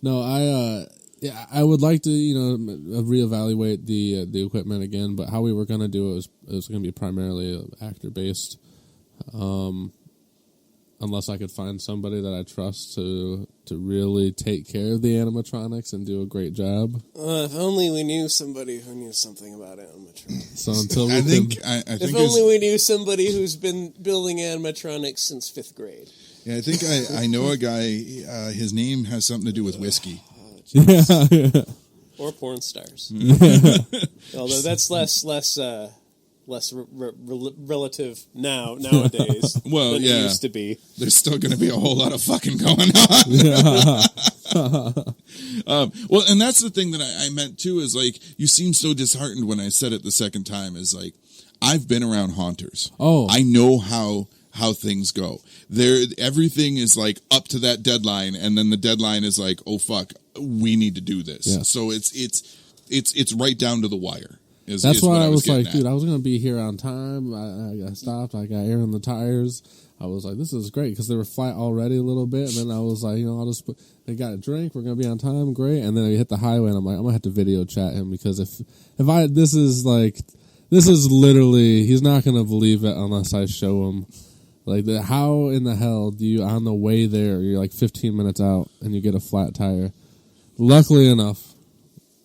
No, I would like to, reevaluate the equipment again, but how we were going to do it was going to be primarily actor based, unless I could find somebody that I trust to really take care of the animatronics and do a great job. If only we knew somebody who knew something about animatronics. So until we I think if only we knew somebody who's been building animatronics since 5th grade. Yeah, I think I know a guy. His name has something to do with whiskey. yeah. Or porn stars. Although that's less relative nowadays Well, than yeah. it used to be. There's still going to be a whole lot of fucking going on. Well, and that's the thing that I meant too, is like, you seem so disheartened when I said it the second time, is like, I've been around haunters. Oh. I know how things go. Everything is like up to that deadline, and then the deadline is like, oh fuck, we need to do this. Yeah. So it's right down to the wire. That's why I was like, at. dude, I was going to be here on time. I stopped. I got air in the tires. I was like, this is great, because they were flat already a little bit. And then I was like, I'll just they got a drink. We're going to be on time. Great. And then we hit the highway, and I'm like, I'm going to have to video chat him, because this is literally, he's not going to believe it unless I show him. Like, how in the hell do you, on the way there, you're like 15 minutes out and you get a flat tire? Luckily enough,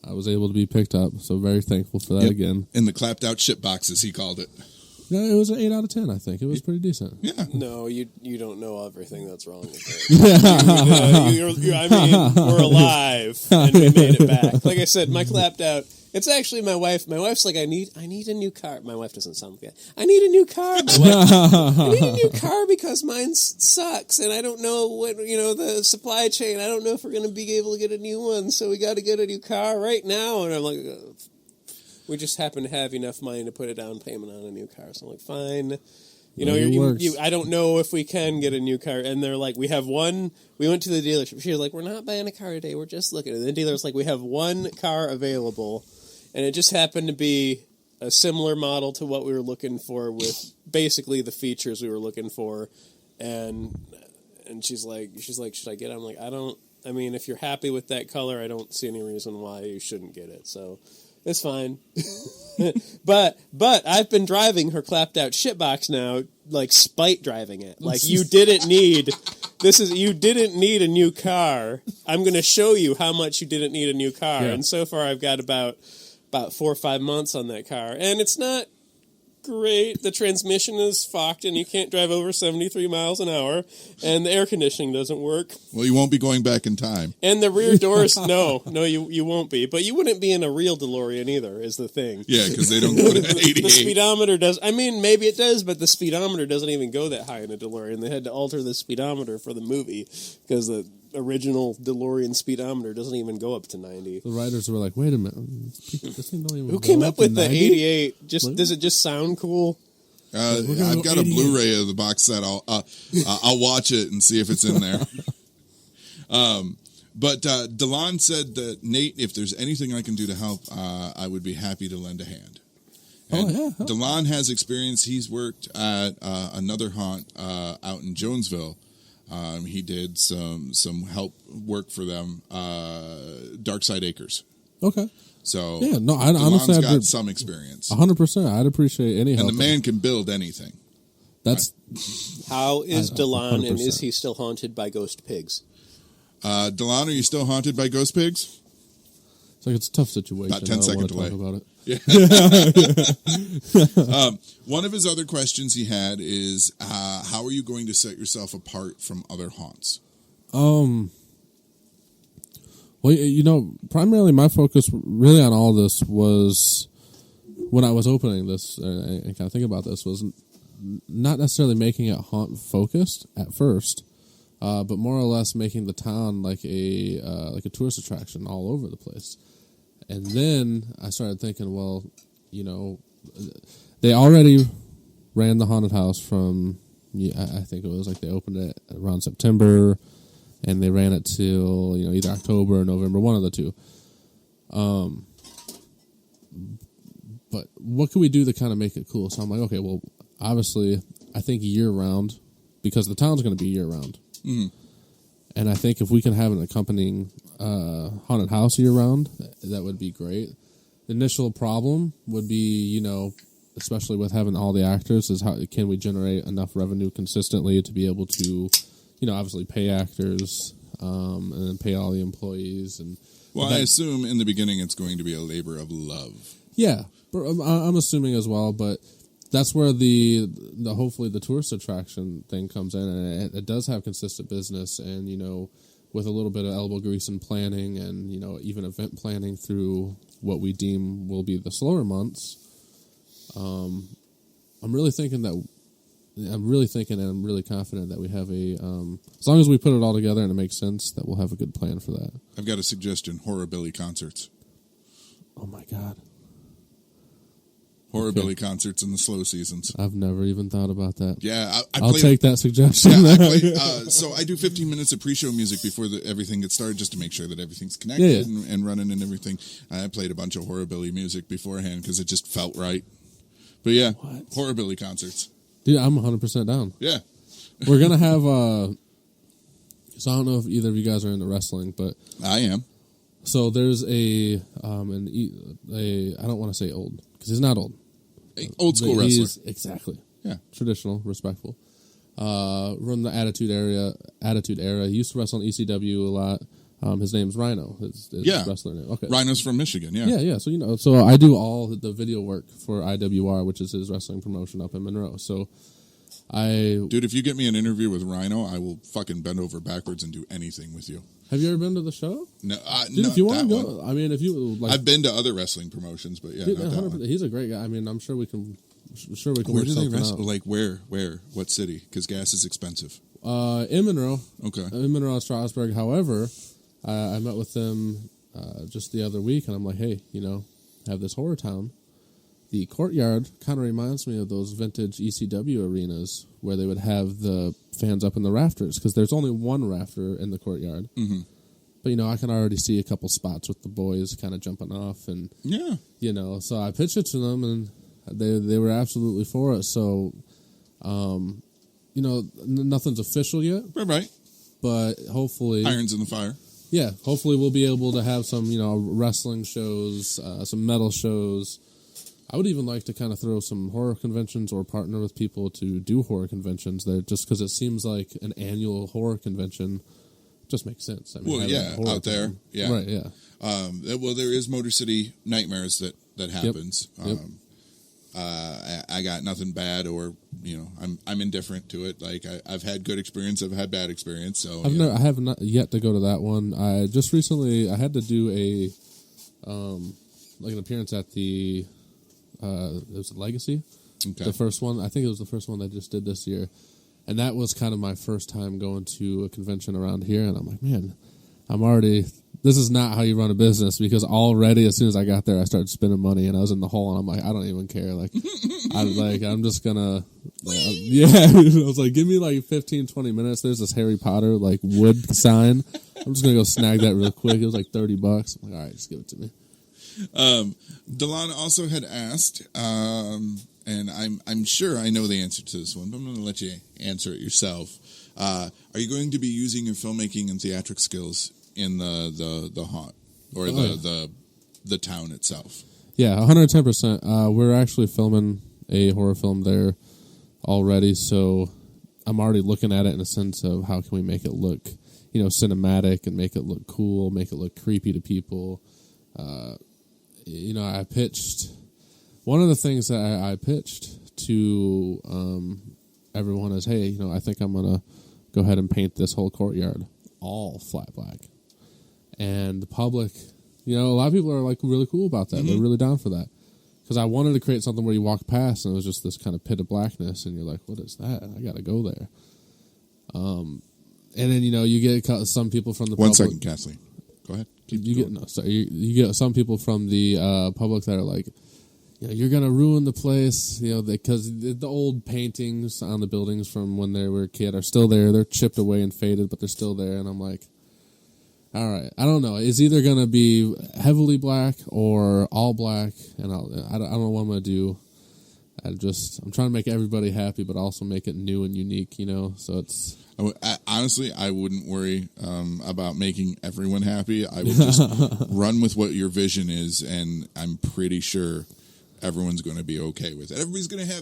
I was able to be picked up, so very thankful for that again. In the clapped out shit boxes, he called it. Yeah, it was an 8 out of 10, I think. It was pretty decent. Yeah. No, you don't know everything that's wrong with it. I mean, we're alive, and we made it back. Like I said, my clapped out. It's actually my wife. My wife's like, I need a new car. My wife doesn't sound like that. I need a new car. My wife, I need a new car because mine sucks, and I don't know what, the supply chain. I don't know if we're going to be able to get a new one, so we got to get a new car right now. And I'm like, we just happen to have enough money to put a down payment on a new car. So I'm like, fine. I don't know if we can get a new car. And they're like, we have one. We went to the dealership. She was like, we're not buying a car today. We're just looking. And the dealer's like, we have one car available. And it just happened to be a similar model to what we were looking for, with basically the features we were looking for. And she's like, should I get it? I'm like, if you're happy with that color, I don't see any reason why you shouldn't get it. So it's fine. But I've been driving her clapped out shitbox now, like spite driving it. Like, you didn't need a new car. I'm going to show you how much you didn't need a new car. Yeah. And so far I've got about 4 or 5 months on that car, and it's not great. The transmission is fucked, and you can't drive over 73 miles an hour, and the air conditioning doesn't work. Well, you won't be going back in time. And the rear doors, no, you won't be. But you wouldn't be in a real DeLorean either, is the thing. Yeah, because they don't go to 88. The speedometer does. I mean, maybe it does, but the speedometer doesn't even go that high in a DeLorean. They had to alter the speedometer for the movie, because the original DeLorean speedometer doesn't even go up to 90. The writers were like, wait a minute. This thing don't even Who came up with the 90? 88? Does it just sound cool? I've got a Blu-ray of the box set. I'll watch it and see if it's in there. But DeLon said that, Nate, if there's anything I can do to help, I would be happy to lend a hand. And DeLon has experience. He's worked at another haunt out in Jonesville. He did some help work for them, Darkside Acres. Okay. So yeah, no, honestly, got some experience. 100%. I'd appreciate any help. And the man can build anything. That's how is DeLon, 100%. and is he still haunted by ghost pigs? DeLon, are you still haunted by ghost pigs? It's like, it's a tough situation. About 10 second delay. Talk about it. Yeah. One of his other questions he had is, how are you going to set yourself apart from other haunts? Well, primarily my focus really on all this was when I was opening this and kind of thinking about this was not necessarily making it haunt focused at first, but more or less making the town like a tourist attraction all over the place. And then I started thinking, well, you know, they already ran the haunted house from, I think it was like they opened it around September, and they ran it till, you know, either October or November, one of the two. But what can we do to kind of make it cool? So I'm like, okay, well, obviously, I think year-round, because the town's going to be year-round. Mm. And I think if we can have an accompanying haunted house year-round, that would be great. The initial problem would be, you know, especially with having all the actors, is how can we generate enough revenue consistently to be able to, you know, obviously pay actors and then pay all the employees. And well, I assume in the beginning it's going to be a labor of love. Yeah, I'm assuming as well, but that's where the hopefully the tourist attraction thing comes in, and it does have consistent business, and, you know, with a little bit of elbow grease and planning, and, you know, even event planning through what we deem will be the slower months. I'm really thinking and I'm really confident that we have as long as we put it all together and it makes sense, that we'll have a good plan for that. I've got a suggestion: Horrorbilly concerts. Oh my God. Horrorbilly concerts in the slow seasons. I've never even thought about that. Yeah, I'll take that suggestion. Yeah, so I do 15 minutes of pre-show music before everything gets started, just to make sure that everything's connected and running and everything. I played a bunch of Horrorbilly music beforehand because it just felt right. But yeah, Horrorbilly concerts. Dude, I'm 100% down. Yeah. We're going to have, so I don't know if either of you guys are into wrestling, but I am. So there's I don't want to say old, because he's not old. Old school wrestler. Exactly. Yeah. Traditional, respectful. From the Attitude Era. He used to wrestle on ECW a lot. His name's Rhino. His wrestler name. Okay. Rhino's from Michigan, yeah. Yeah. So, you know, so I do all the video work for IWR, which is his wrestling promotion up in Monroe. So Dude, if you get me an interview with Rhino, I will fucking bend over backwards and do anything with you. Have you ever been to the show? No, dude, if you want to go, I mean, if you like, I've been to other wrestling promotions, but yeah, dude, not that one. he's a great guy. I mean, I'm sure we can. Where do they wrestle? Out. Like where? What city? Because gas is expensive. In Monroe. Okay. In Monroe, Strasbourg. However, I met with them just the other week, and I'm like, hey, you know, I have this horror town. The courtyard kind of reminds me of those vintage ECW arenas where they would have the fans up in the rafters, because there's only one rafter in the courtyard. Mm-hmm. But, you know, I can already see a couple spots with the boys kind of jumping off. And, yeah, you know, so I pitched it to them, and they were absolutely for it. So, you know, nothing's official yet. Right. But hopefully... Irons in the fire. Yeah, hopefully we'll be able to have some, you know, wrestling shows, some metal shows. I would even like to kind of throw some horror conventions or partner with people to do horror conventions there, just because it seems like an annual horror convention just makes sense. I mean, well, yeah, out there. Yeah. Right, yeah. Well, there is Motor City Nightmares that happens. Yep. I got nothing bad, or, you know, I'm indifferent to it. Like, I've had good experience, I've had bad experience. So I have not yet to go to that one. I just recently I had to do like an appearance at the it was Legacy. Okay. The first one. I think it was the first one they just did this year, and that was kind of my first time going to a convention around here. And I'm like, man, this is not how you run a business, because already as soon as I got there, I started spending money, and I was in the hole, and I'm like, I don't even care. Like, I'm just gonna, yeah. I was like, give me like 15, 20 minutes. There's this Harry Potter like wood sign. I'm just gonna go snag that real quick. It was like $30. I'm like, all right, just give it to me. Delon also had asked, and I'm sure I know the answer to this one, but I'm going to let you answer it yourself. Are you going to be using your filmmaking and theatric skills in the haunt or the town itself? Yeah, 110%. We're actually filming a horror film there already, so I'm already looking at it in a sense of how can we make it look, you know, cinematic and make it look cool, make it look creepy to people. You know, I pitched one of the things that I pitched to everyone is, hey, you know, I think I'm gonna go ahead and paint this whole courtyard all flat black, and the public, you know, a lot of people are like really cool about that. Mm-hmm. They're really down for that. because I wanted to create something where you walk past and it was just this kind of pit of blackness, and you're like, "What is that? I got to go there." And then you get some people from the One public. second, Kathleen. Go ahead. You get some people from the public that are like, you're gonna ruin the place, because the old paintings on the buildings from when they were a kid are still there. They're chipped away and faded, but they're still there. And I'm like, all right, I don't know. It's either gonna be heavily black or all black, and I don't know what I'm gonna do. I'm trying to make everybody happy, but also make it new and unique. So it's. Honestly, I wouldn't worry about making everyone happy. I would just run with what your vision is, and I'm pretty sure everyone's going to be okay with it. Everyone's going to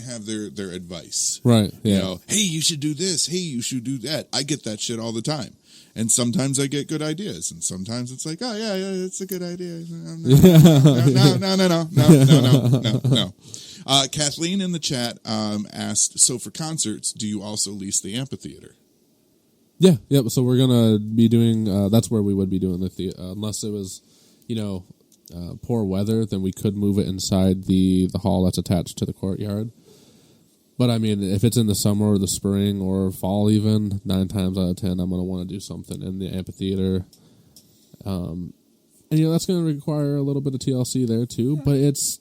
have their advice. Right. Yeah. Hey, you should do this. Hey, you should do that. I get that shit all the time. And sometimes I get good ideas, and sometimes it's like, oh yeah, it's a good idea. No. Kathleen in the chat asked, so for concerts, do you also lease the amphitheater? Yeah. So we're gonna be doing. That's where we would be doing the theater, unless it was, poor weather. Then we could move it inside the hall that's attached to the courtyard. But I mean, if it's in the summer or the spring or fall, even 9 times out of 10, I'm gonna want to do something in the amphitheater. And that's gonna require a little bit of TLC there too. But it's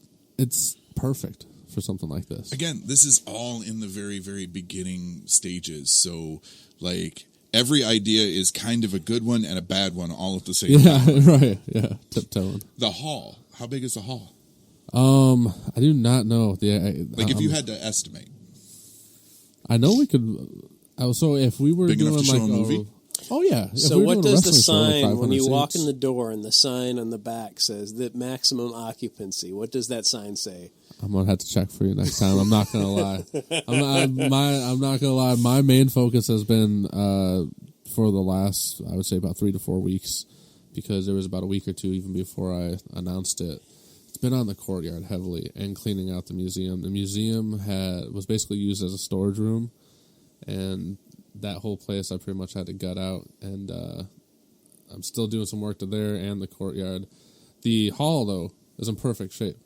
perfect for something like this. Again, this is all in the very, very beginning stages. So, every idea is kind of a good one and a bad one all at the same time. Yeah, right. Yeah, tiptoeing. The hall. How big is the hall? I do not know. If you had to estimate. I know we could. So if we were big doing enough to show a movie. Oh yeah. So what does the sign when you walk in the door and the sign on the back says that maximum occupancy? What does that sign say? I'm gonna have to check for you next time. I'm not gonna lie. I'm not gonna lie. My main focus has been for the last, I would say, about 3 to 4 weeks, because there was about a week or two even before I announced it. It's been on the courtyard heavily and cleaning out the museum. The museum was basically used as a storage room, and that whole place I pretty much had to gut out. And I'm still doing some work to there and the courtyard. The hall, though, is in perfect shape.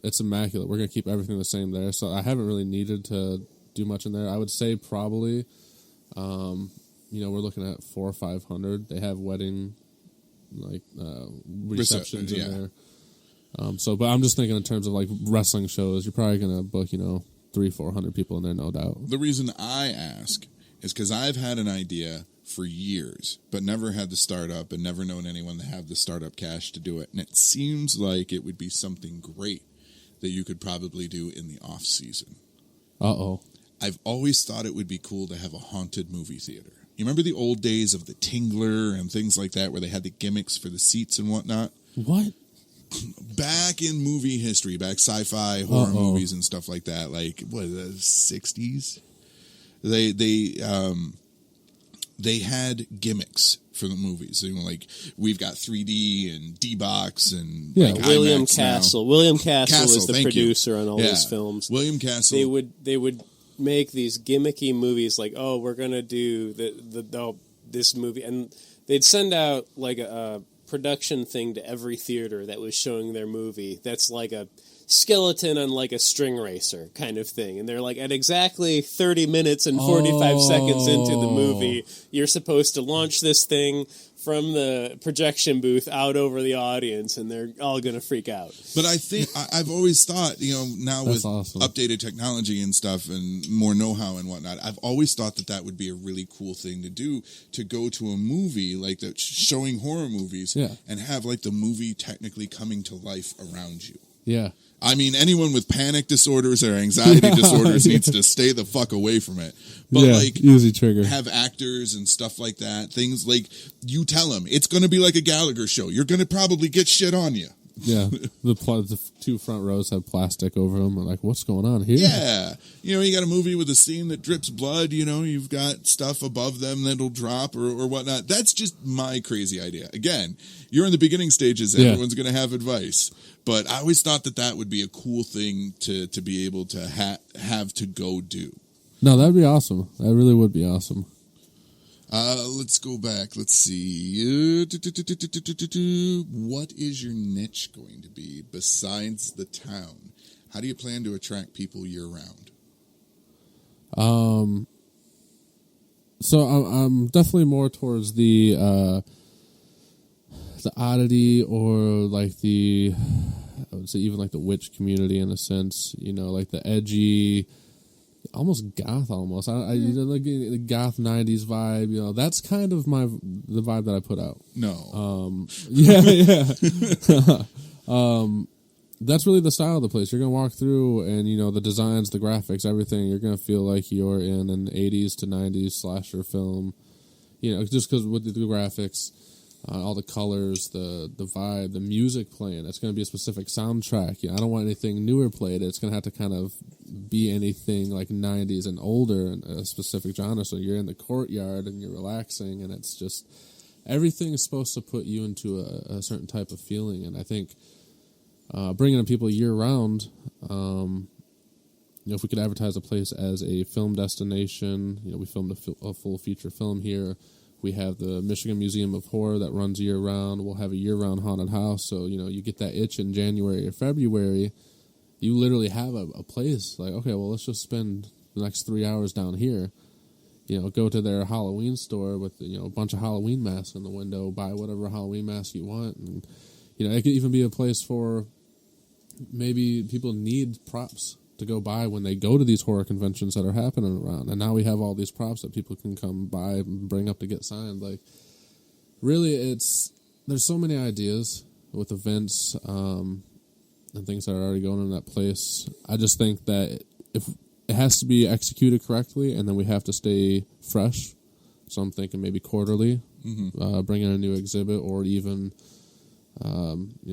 It's immaculate. We're going to keep everything the same there. So I haven't really needed to do much in there. I would say probably, we're looking at 400 or 500. They have wedding, receptions in there. But I'm just thinking in terms of wrestling shows, you're probably going to book, 300-400 people in there, no doubt. The reason I ask is because I've had an idea for years, but never had the startup and never known anyone to have the startup cash to do it. And it seems like it would be something great that you could probably do in the off season. Uh-oh. I've always thought it would be cool to have a haunted movie theater. You remember the old days of the Tingler and things like that, where they had the gimmicks for the seats and whatnot? What? Back in movie history, back sci-fi horror movies and stuff like that, the 60s? They had gimmicks for the movies. We've got 3D and D-Box and William IMAX Castle. now. William Castle was the producer on all these films. William Castle. They would make these gimmicky movies we're gonna do this movie, and they'd send out a production thing to every theater that was showing their movie. That's like a skeleton on a string racer kind of thing, and they're at exactly 30 minutes and 45 seconds into the movie, you're supposed to launch this thing from the projection booth out over the audience, and they're all gonna freak out. But I think I've always thought, now That's with awesome. updated technology and stuff and more know-how and whatnot, I've always thought that would be a really cool thing to do, to go to a movie like that, showing horror movies, and have the movie technically coming to life around you. Yeah. I mean, anyone with panic disorders or anxiety disorders needs to stay the fuck away from it. But easy trigger. Have actors and stuff like that. Things you tell them it's going to be like a Gallagher show. You're going to probably get shit on you. Yeah, the 2 front rows have plastic over them. We're what's going on here? Yeah, you got a movie with a scene that drips blood. You've got stuff above them that'll drop or whatnot. That's just my crazy idea. Again, you're in the beginning stages. Everyone's going to have advice. But I always thought that would be a cool thing to be able to have to go do. No, that'd be awesome. That really would be awesome. Let's go back. Let's see. What is your niche going to be besides the town? How do you plan to attract people year-round? So I'm definitely more towards the oddity, or like I would say even like the witch community in a sense. You know, like the edgy, almost goth, almost. You know, like the goth '90s vibe. You know, that's kind of the vibe that I put out. No. Yeah. That's really the style of the place. You're going to walk through and, you know, the designs, the graphics, everything, you're going to feel like you're in an 80s to 90s slasher film. You know, just because with the graphics, all the colors, the vibe, the music playing, it's going to be a specific soundtrack. You know, I don't want anything newer played. It's going to have to kind of be anything like 90s and older in a specific genre. So you're in the courtyard and you're relaxing, and it's just, everything is supposed to put you into a certain type of feeling. And I think bringing in people year-round, you know, if we could advertise a place as a film destination, you know, we filmed a full feature film here. We have the Michigan Museum of Horror that runs year-round. We'll have a year-round haunted house. So, you know, you get that itch in January or February, you literally have a place like, okay, well, let's just spend the next 3 hours down here. You know, go to their Halloween store with, you know, a bunch of Halloween masks in the window, buy whatever Halloween mask you want. And, you know, it could even be a place for maybe people need props to go buy when they go to these horror conventions that are happening around. And now we have all these props that people can come buy and bring up to get signed. Like, really, there's so many ideas with events and things that are already going in that place. I just think that if it has to be executed correctly, and then we have to stay fresh. So I'm thinking maybe quarterly, bring in a new exhibit, or even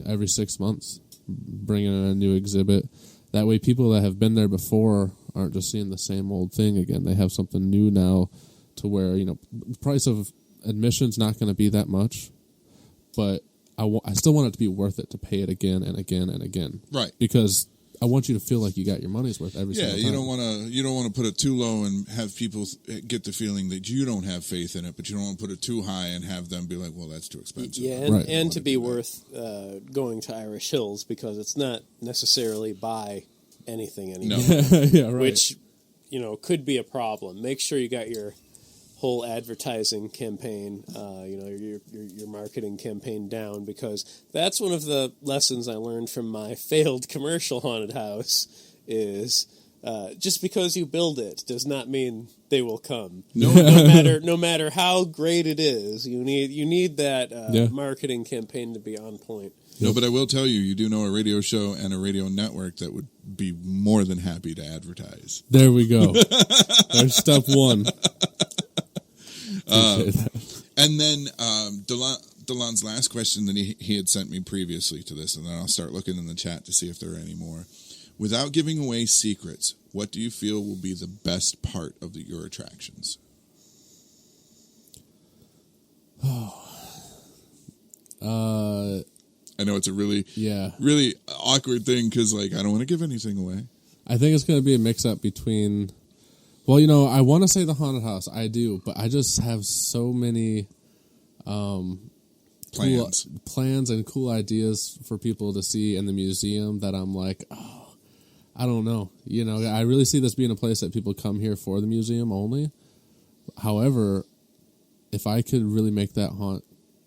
every 6 months, bring in a new exhibit. That way people that have been there before aren't just seeing the same old thing again. They have something new now, to where, you know, the price of admission's not going to be that much, but I still want it to be worth it to pay it again and again and again. Right. Because I want you to feel like you got your money's worth every single time. Yeah, you don't want to put it too low and have people get the feeling that you don't have faith in it, but you don't want to put it too high and have them be like, well, that's too expensive. Yeah, and to be worth going to Irish Hills, because it's not necessarily buy anything anymore. No. Yeah, right. Which, you know, could be a problem. Make sure you got your whole advertising campaign, you know, your marketing campaign down, because that's one of the lessons I learned from my failed commercial haunted house is just because you build it does not mean they will come. No matter how great it is, you need that marketing campaign to be on point. No, but I will tell you, you do know a radio show and a radio network that would be more than happy to advertise. There we go. There's step one. And then Delon's last question that he had sent me previously to this, and then I'll start looking in the chat to see if there are any more. Without giving away secrets, what do you feel will be the best part of your attractions? I know it's a really awkward thing, because like, I don't want to give anything away. I think it's going to be a mix-up between... Well, you know, I want to say the haunted house. I do, but I just have so many plans and cool ideas for people to see in the museum that I'm like, oh, I don't know. You know, I really see this being a place that people come here for the museum only. However, if I could really make that haunt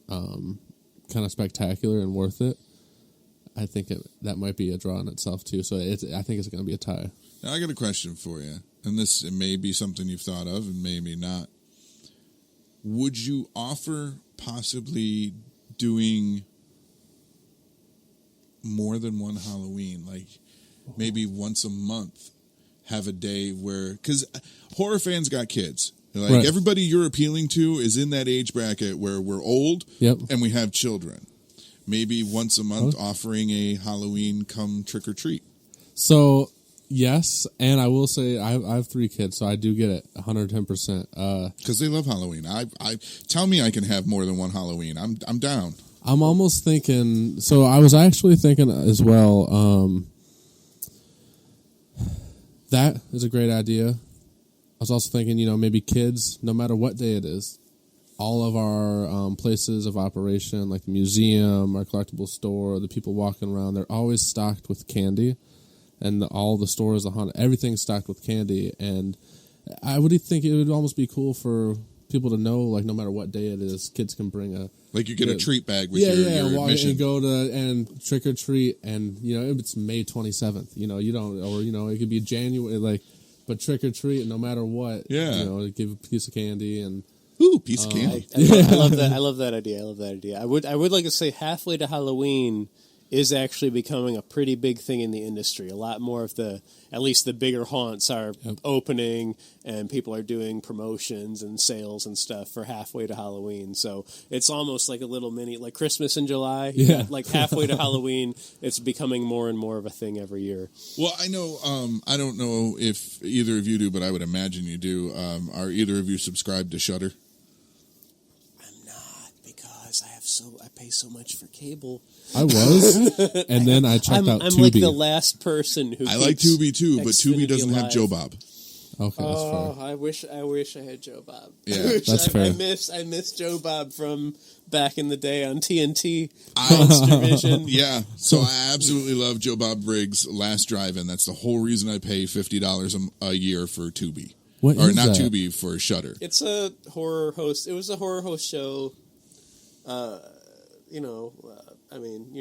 kind of spectacular and worth it, I think that might be a draw in itself too. So I think it's going to be a tie. Now, I got a question for you. And it may be something you've thought of and maybe not. Would you offer possibly doing more than one Halloween? Like maybe once a month, have a day where... Because horror fans got kids. Like right. Everybody you're appealing to is in that age bracket where we're old and we have children. Maybe once a month offering a Halloween come trick or treat. So... Yes, and I will say I have 3 kids, so I do get it 110%. Because they love Halloween. I tell me I can have more than one Halloween. I'm down. I'm almost thinking. So I was actually thinking as well. That is a great idea. I was also thinking, you know, maybe kids, no matter what day it is, all of our places of operation, like the museum, our collectible store, the people walking around, they're always stocked with candy. And all the stores, the haunted, everything's stocked with candy. And I would think it would almost be cool for people to know, like, no matter what day it is, kids can bring a... Like you get a treat bag with your admission. And go to and trick or treat, and it's May 27th. You don't, or it could be January, like, but trick or treat, and no matter what, give a piece of candy and. Ooh, piece of candy. I love that. I love that idea. I would like to say halfway to Halloween is actually becoming a pretty big thing in the industry. A lot more of at least the bigger haunts are opening, and people are doing promotions and sales and stuff for halfway to Halloween. So it's almost like a little mini, like Christmas in July. Yeah. Like halfway to Halloween, it's becoming more and more of a thing every year. Well, I know, I don't know if either of you do, but I would imagine you do. Are either of you subscribed to Shudder? I'm not, because I pay so much for cable. I was, and then I checked out I'm Tubi. like the last person who. I like Tubi too, but Tubi Xfinity doesn't have Live. Joe Bob. Okay, that's fair. I wish I had Joe Bob. Yeah, that's fair. I miss Joe Bob from back in the day on TNT. Monster Vision. Yeah, so I absolutely love Joe Bob Briggs' Last Drive-In. That's the whole reason I pay $50 a year for Tubi. What or is not that? Tubi, for Shudder. It's a horror host. It was a horror host show.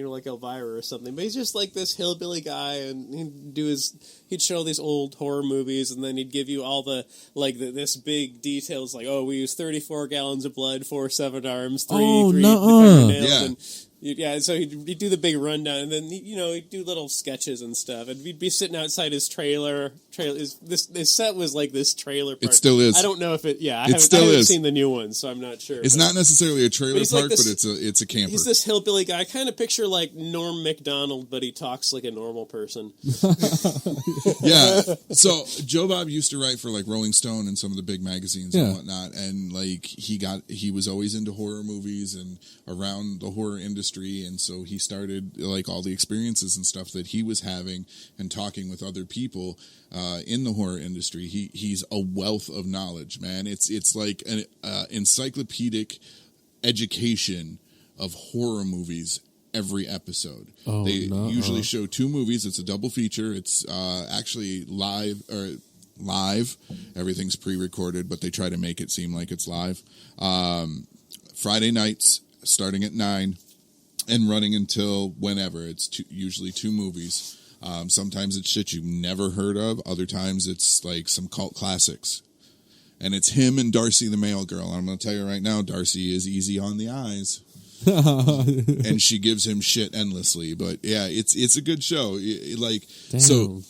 Like Elvira or something. But he's just like this hillbilly guy, and he'd show these old horror movies, and then he'd give you all this big details, like, we use 34 gallons of blood, 4 severed arms, 3 fingernails, Yeah. and so he'd do the big rundown, and then he'd do little sketches and stuff, and we'd be sitting outside his trailer. His set was like this trailer park. It still is. I don't know if it. Yeah, I still haven't is. seen the new one, so I'm not sure. It's not necessarily a trailer But park, like but it's a camper. He's this hillbilly guy. Kind of picture like Norm Macdonald, but he talks like a normal person. Yeah. So Joe Bob used to write for like Rolling Stone and some of the big magazines and whatnot, and like he was always into horror movies and around the horror industry, and so he started like all the experiences and stuff that he was having and talking with other people in the horror industry. He's a wealth of knowledge, man. It's like an encyclopedic education of horror movies every episode. They usually show 2 movies. It's a double feature. It's actually live. Everything's pre-recorded, but they try to make it seem like it's live. Friday nights, starting at 9 and running until whenever. It's usually 2 movies. Sometimes it's shit you've never heard of. Other times it's like some cult classics. And it's him and Darcy the Mail Girl. I'm going to tell you right now, Darcy is easy on the eyes. And she gives him shit endlessly. But yeah, it's a good show. So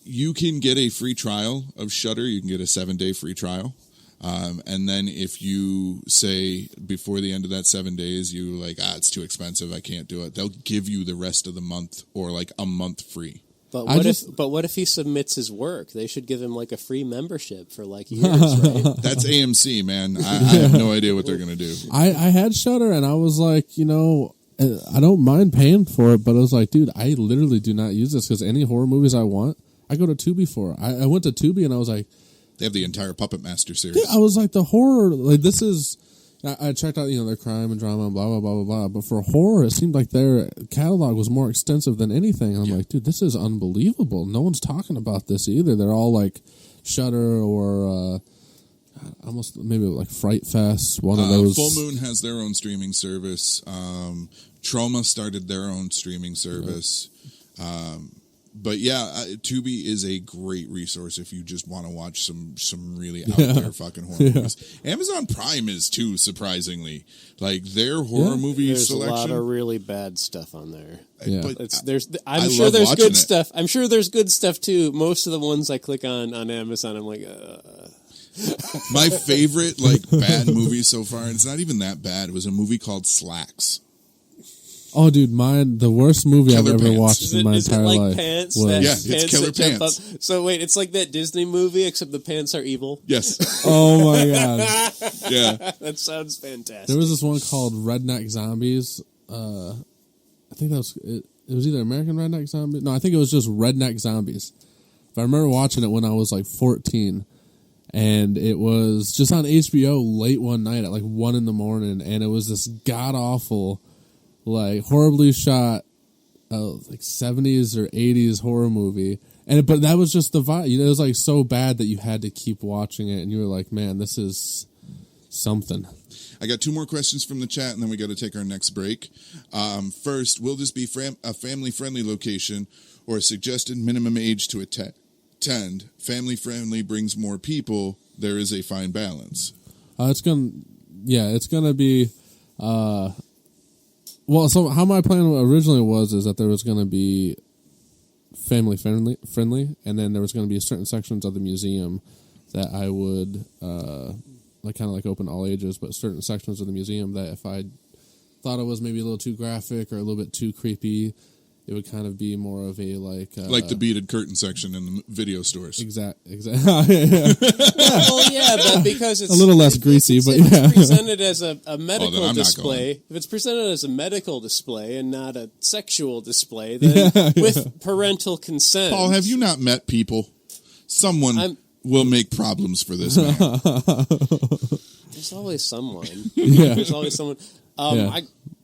you can get a free trial of Shudder. You can get a 7-day free trial. And then if you say before the end of that 7 days, you like, it's too expensive, I can't do it, they'll give you the rest of the month or like a month free. But what if he submits his work? They should give him like a free membership for like years, right? That's AMC, man. I have no idea what they're going to do. I had Shudder, and I was like, I don't mind paying for it, but I was like, dude, I literally do not use this because any horror movies I want, I go to Tubi for. I went to Tubi, and I was like, they have the entire Puppet Master series. Dude, I was like, the horror, like this is. I checked out, their crime and drama and blah blah blah blah blah. But for horror, it seemed like their catalog was more extensive than anything. And I'm like, dude, this is unbelievable. No one's talking about this either. They're all like Shudder or almost maybe like Fright Fest. One of those. Full Moon has their own streaming service. Trauma started their own streaming service. But yeah, Tubi is a great resource if you just want to watch some really out there fucking horror movies. Amazon Prime is too, surprisingly. Like their horror movie there's selection. There's a lot of really bad stuff on there. Yeah. But I'm sure there's watching good it. stuff. I'm sure there's good stuff too. Most of the ones I click on Amazon, I'm like, my favorite like bad movie so far, and it's not even that bad, was a movie called Slacks. Oh, dude, the worst movie Killer I've ever Pants. watched in my is entire it like life. Pants? was- Yeah, it's Killer that jump Pants. up? So wait, it's like that Disney movie, except the pants are evil. Yes. Oh my god. Yeah. That sounds fantastic. There was this one called Redneck Zombies. I think that was it. It was either American Redneck Zombies. No, I think it was just Redneck Zombies. If I remember watching it when I was like 14, and it was just on HBO late one night at like 1 a.m, and it was this god awful, like horribly shot, like 70s or 80s horror movie. But that was just the vibe. You know, it was like so bad that you had to keep watching it, and you were like, man, this is something. I got 2 more questions from the chat, and then we got to take our next break. First, will this be a family-friendly location or a suggested minimum age to attend? Family-friendly brings more people. There is a fine balance. It's gonna be. Well, so how my plan originally was is that there was going to be family friendly, and then there was going to be certain sections of the museum that I would like kind of like open all ages, but certain sections of the museum that if I thought it was maybe a little too graphic or a little bit too creepy, it would kind of be more of a like the beaded curtain section in the video stores. Exactly. Well, yeah, but because it's a little less greasy, but if yeah. it's presented as a medical I'm not display, if it's presented as a medical display and not a sexual display, then with parental consent. Paul, have you not met people? Someone will make problems for this man. There's always someone. Yeah. There's always someone. Yeah.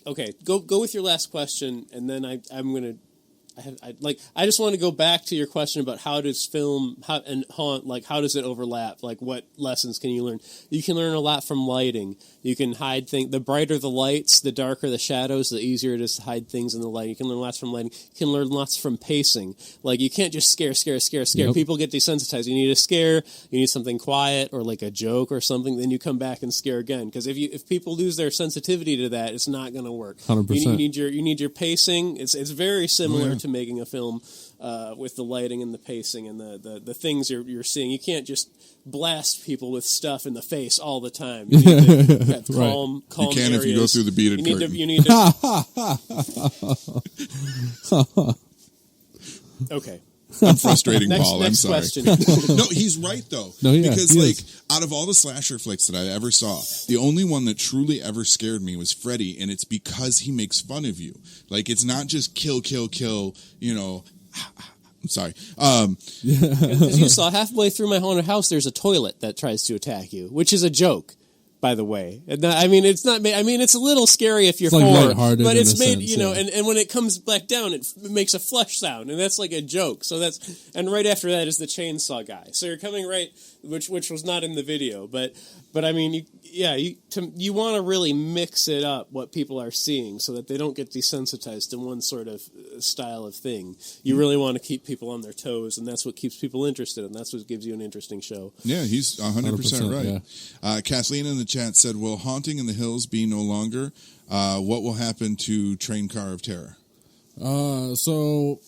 Okay, go with your last question, and then I'm gonna. I just want to go back to your question about how does film and haunt, like how does it overlap? Like what lessons can you learn? You can learn a lot from lighting. You can hide things. The brighter the lights, the darker the shadows, the easier it is to hide things in the light. You can learn lots from lighting. You can learn lots from pacing. Like you can't just scare. Yep. People get desensitized. You need a scare. You need something quiet or like a joke or something. Then you come back and scare again. Because if people lose their sensitivity to that, it's not going to work. 100%. You need your pacing. It's very similar to making a film with the lighting and the pacing and the things you're seeing. You can't just blast people with stuff in the face all the time. You need to have calm You can areas. if you go through the beaded curtain. You need to. Okay. I'm frustrating Paul. I'm sorry. Question. No, he's right though. No, yeah, because he like is. out of all the slasher flicks that I ever saw, the only one that truly ever scared me was Freddy, and it's because he makes fun of you. Like it's not just kill. You know. I'm sorry. Because you saw halfway through my haunted house, there's a toilet that tries to attack you, which is a joke. By the way, I mean it's not. I mean it's a little scary if you're like 4, lighthearted but it's in a made sense, and when it comes back down, it makes a flush sound, and that's like a joke. So and right after that is the chainsaw guy. So you're coming right, which was not in the video, but I mean you want to really mix it up what people are seeing so that they don't get desensitized to one sort of style of thing. You really want to keep people on their toes, and that's what keeps people interested, and that's what gives you an interesting show. Yeah, he's 100% right. Yeah. Kathleen in the chat said, will Haunting in the Hills be no longer? What will happen to Train Car of Terror? So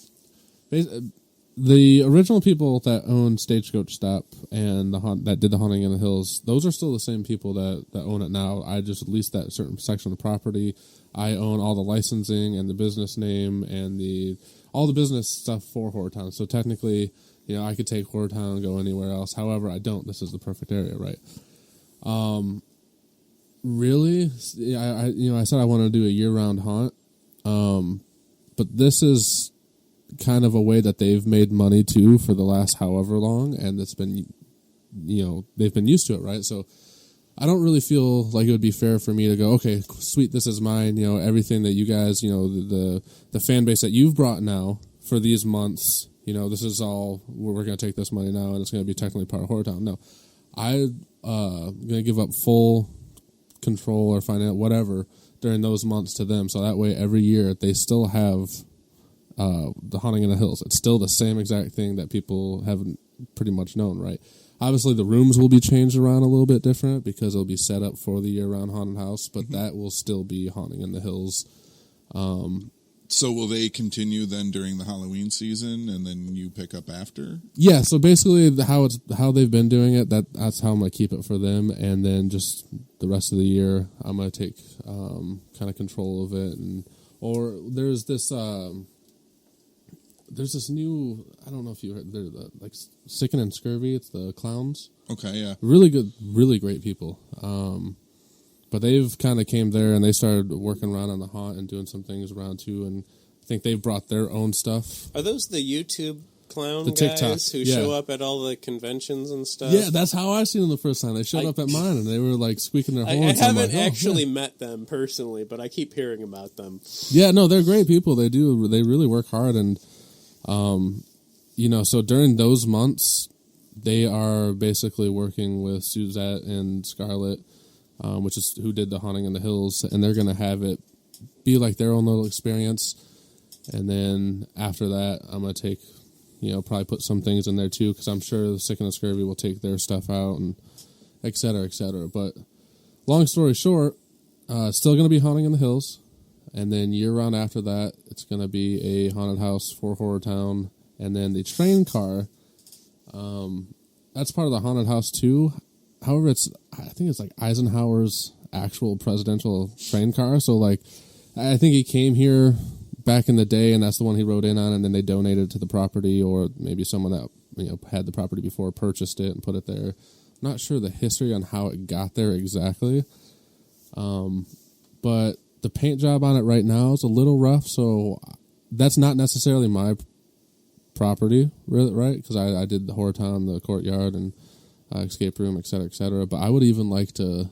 the original people that own Stagecoach Stop and that did the Haunting in the Hills, those are still the same people that own it now. I just leased that certain section of the property. I own all the licensing and the business name and all the business stuff for Horror Town. So technically, you know, I could take Horror Town and go anywhere else. However, I don't. This is the perfect area, right? Really, I said I want to do a year-round haunt, but this is kind of a way that they've made money too for the last however long, and it's been, they've been used to it, right? So I don't really feel like it would be fair for me to go, okay, sweet, this is mine. You know, everything that you guys, the fan base that you've brought now for these months, this is all we're going to take this money now, and it's going to be technically part of Horror Town. No, I'm going to give up full control or finance, whatever, during those months to them. So that way, every year they still have the Haunting in the Hills. It's still the same exact thing that people haven't pretty much known, right? Obviously, the rooms will be changed around a little bit different because it'll be set up for the year-round haunted house, but that will still be Haunting in the Hills. So will they continue then during the Halloween season, and then you pick up after? Yeah. So basically, how they've been doing it. That's how I'm gonna keep it for them, and then just the rest of the year, I'm gonna take kind of control of it. Or there's this new. I don't know if you heard. They're like Sicken and Scurvy. It's the clowns. Okay. Yeah. Really good, really great people. But they've kind of came there and they started working around on the haunt and doing some things around too. And I think they've brought their own stuff. Are those the YouTube clown The guys TikToks, who yeah. show up at all the conventions and stuff. Yeah, that's how I seen them the first time. They showed up at mine and they were like squeaking their I horns. haven't I'm like, actually yeah. met them personally, but I keep hearing about them. Yeah, no, they're great people. They really work hard, and so during those months, they are basically working with Suzette and Scarlett, which is who did the Haunting in the Hills, and they're gonna have it be like their own little experience. And then after that, I'm gonna take, probably put some things in there too, because I'm sure the Sick and the Scurvy will take their stuff out, and et cetera, et cetera. But long story short, still gonna be Haunting in the Hills. And then year-round after that, it's going to be a haunted house for Horror Town. And then the train car, that's part of the haunted house too. However, I think it's like Eisenhower's actual presidential train car. So, like, I think he came here back in the day, and that's the one he rode in on, and then they donated it to the property, or maybe someone that had the property before purchased it and put it there. I'm not sure the history on how it got there exactly. But the paint job on it right now is a little rough, so that's not necessarily my property, really, right? Because I did the Horror Town, the courtyard, and escape room, et cetera, et cetera. But I would even like to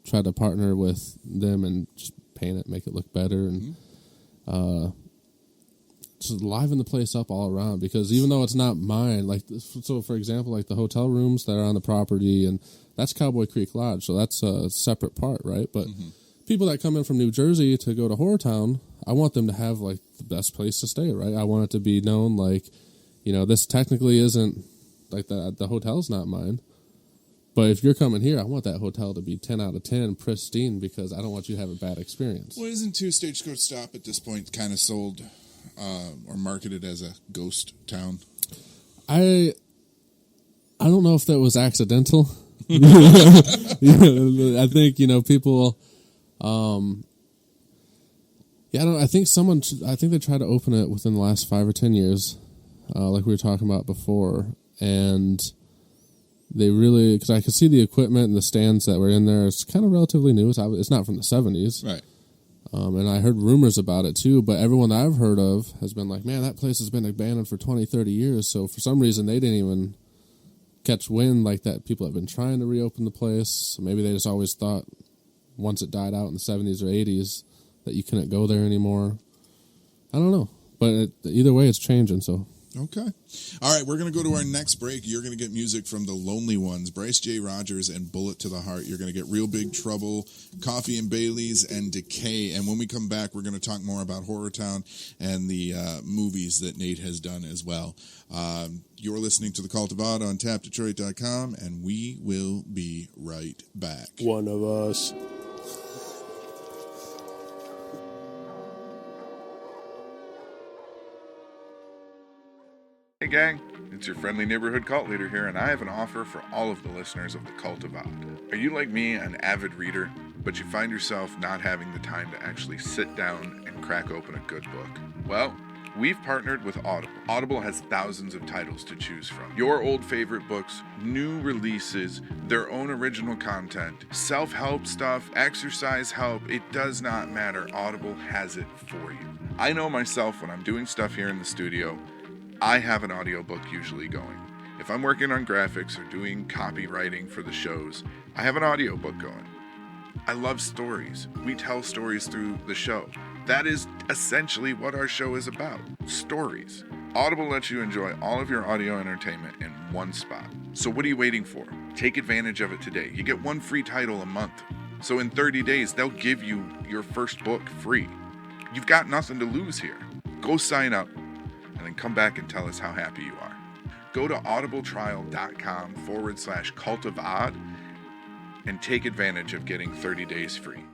try to partner with them and just paint it, make it look better, and just liven the place up all around. Because even though it's not mine, like, so for example, like the hotel rooms that are on the property, and that's Cowboy Creek Lodge, so that's a separate part, right? But people that come in from New Jersey to go to Horror Town, I want them to have, like, the best place to stay, right? I want it to be known, like, this technically isn't, like, the hotel's not mine. But if you're coming here, I want that hotel to be 10 out of 10, pristine, because I don't want you to have a bad experience. Well, isn't Two Stagecoach Stop at this point kind of sold or marketed as a ghost town? I don't know if that was accidental. I think, people... I think they tried to open it within the last 5 or 10 years, like we were talking about before, and they really, because I could see the equipment and the stands that were in there. It's kind of relatively new. It's not from the 70s, right? And I heard rumors about it too, but everyone that I've heard of has been like, man, that place has been abandoned for 20, 30 years. So for some reason, they didn't even catch wind like that. People have been trying to reopen the place. So maybe they just always thought, once it died out in the 70s or 80s, that you couldn't go there anymore. I don't know. But either way, it's changing, so. Okay. All right, we're going to go to our next break. You're going to get music from the Lonely Ones, Bryce J. Rogers, and Bullet to the Heart. You're going to get Real Big Trouble, Coffee and Bailey's, and Decay. And when we come back, we're going to talk more about Horror Town and the movies that Nate has done as well. You're listening to The Cult of Odd on tapdetroit.com, and we will be right back. One of us. Hey gang, it's your friendly neighborhood cult leader here, and I have an offer for all of the listeners of the Cult of Odd. Are you like me, an avid reader, but you find yourself not having the time to actually sit down and crack open a good book? Well, we've partnered with Audible. Audible has thousands of titles to choose from. Your old favorite books, new releases, their own original content, self-help stuff, exercise help, it does not matter. Audible has it for you. I know myself when I'm doing stuff here in the studio, I have an audiobook usually going. If I'm working on graphics or doing copywriting for the shows, I have an audiobook going. I love stories. We tell stories through the show. That is essentially what our show is about, stories. Audible lets you enjoy all of your audio entertainment in one spot. So what are you waiting for? Take advantage of it today. You get one free title a month. So in 30 days, they'll give you your first book free. You've got nothing to lose here. Go sign up and then come back and tell us how happy you are. Go to audibletrial.com/cultofodd and take advantage of getting 30 days free.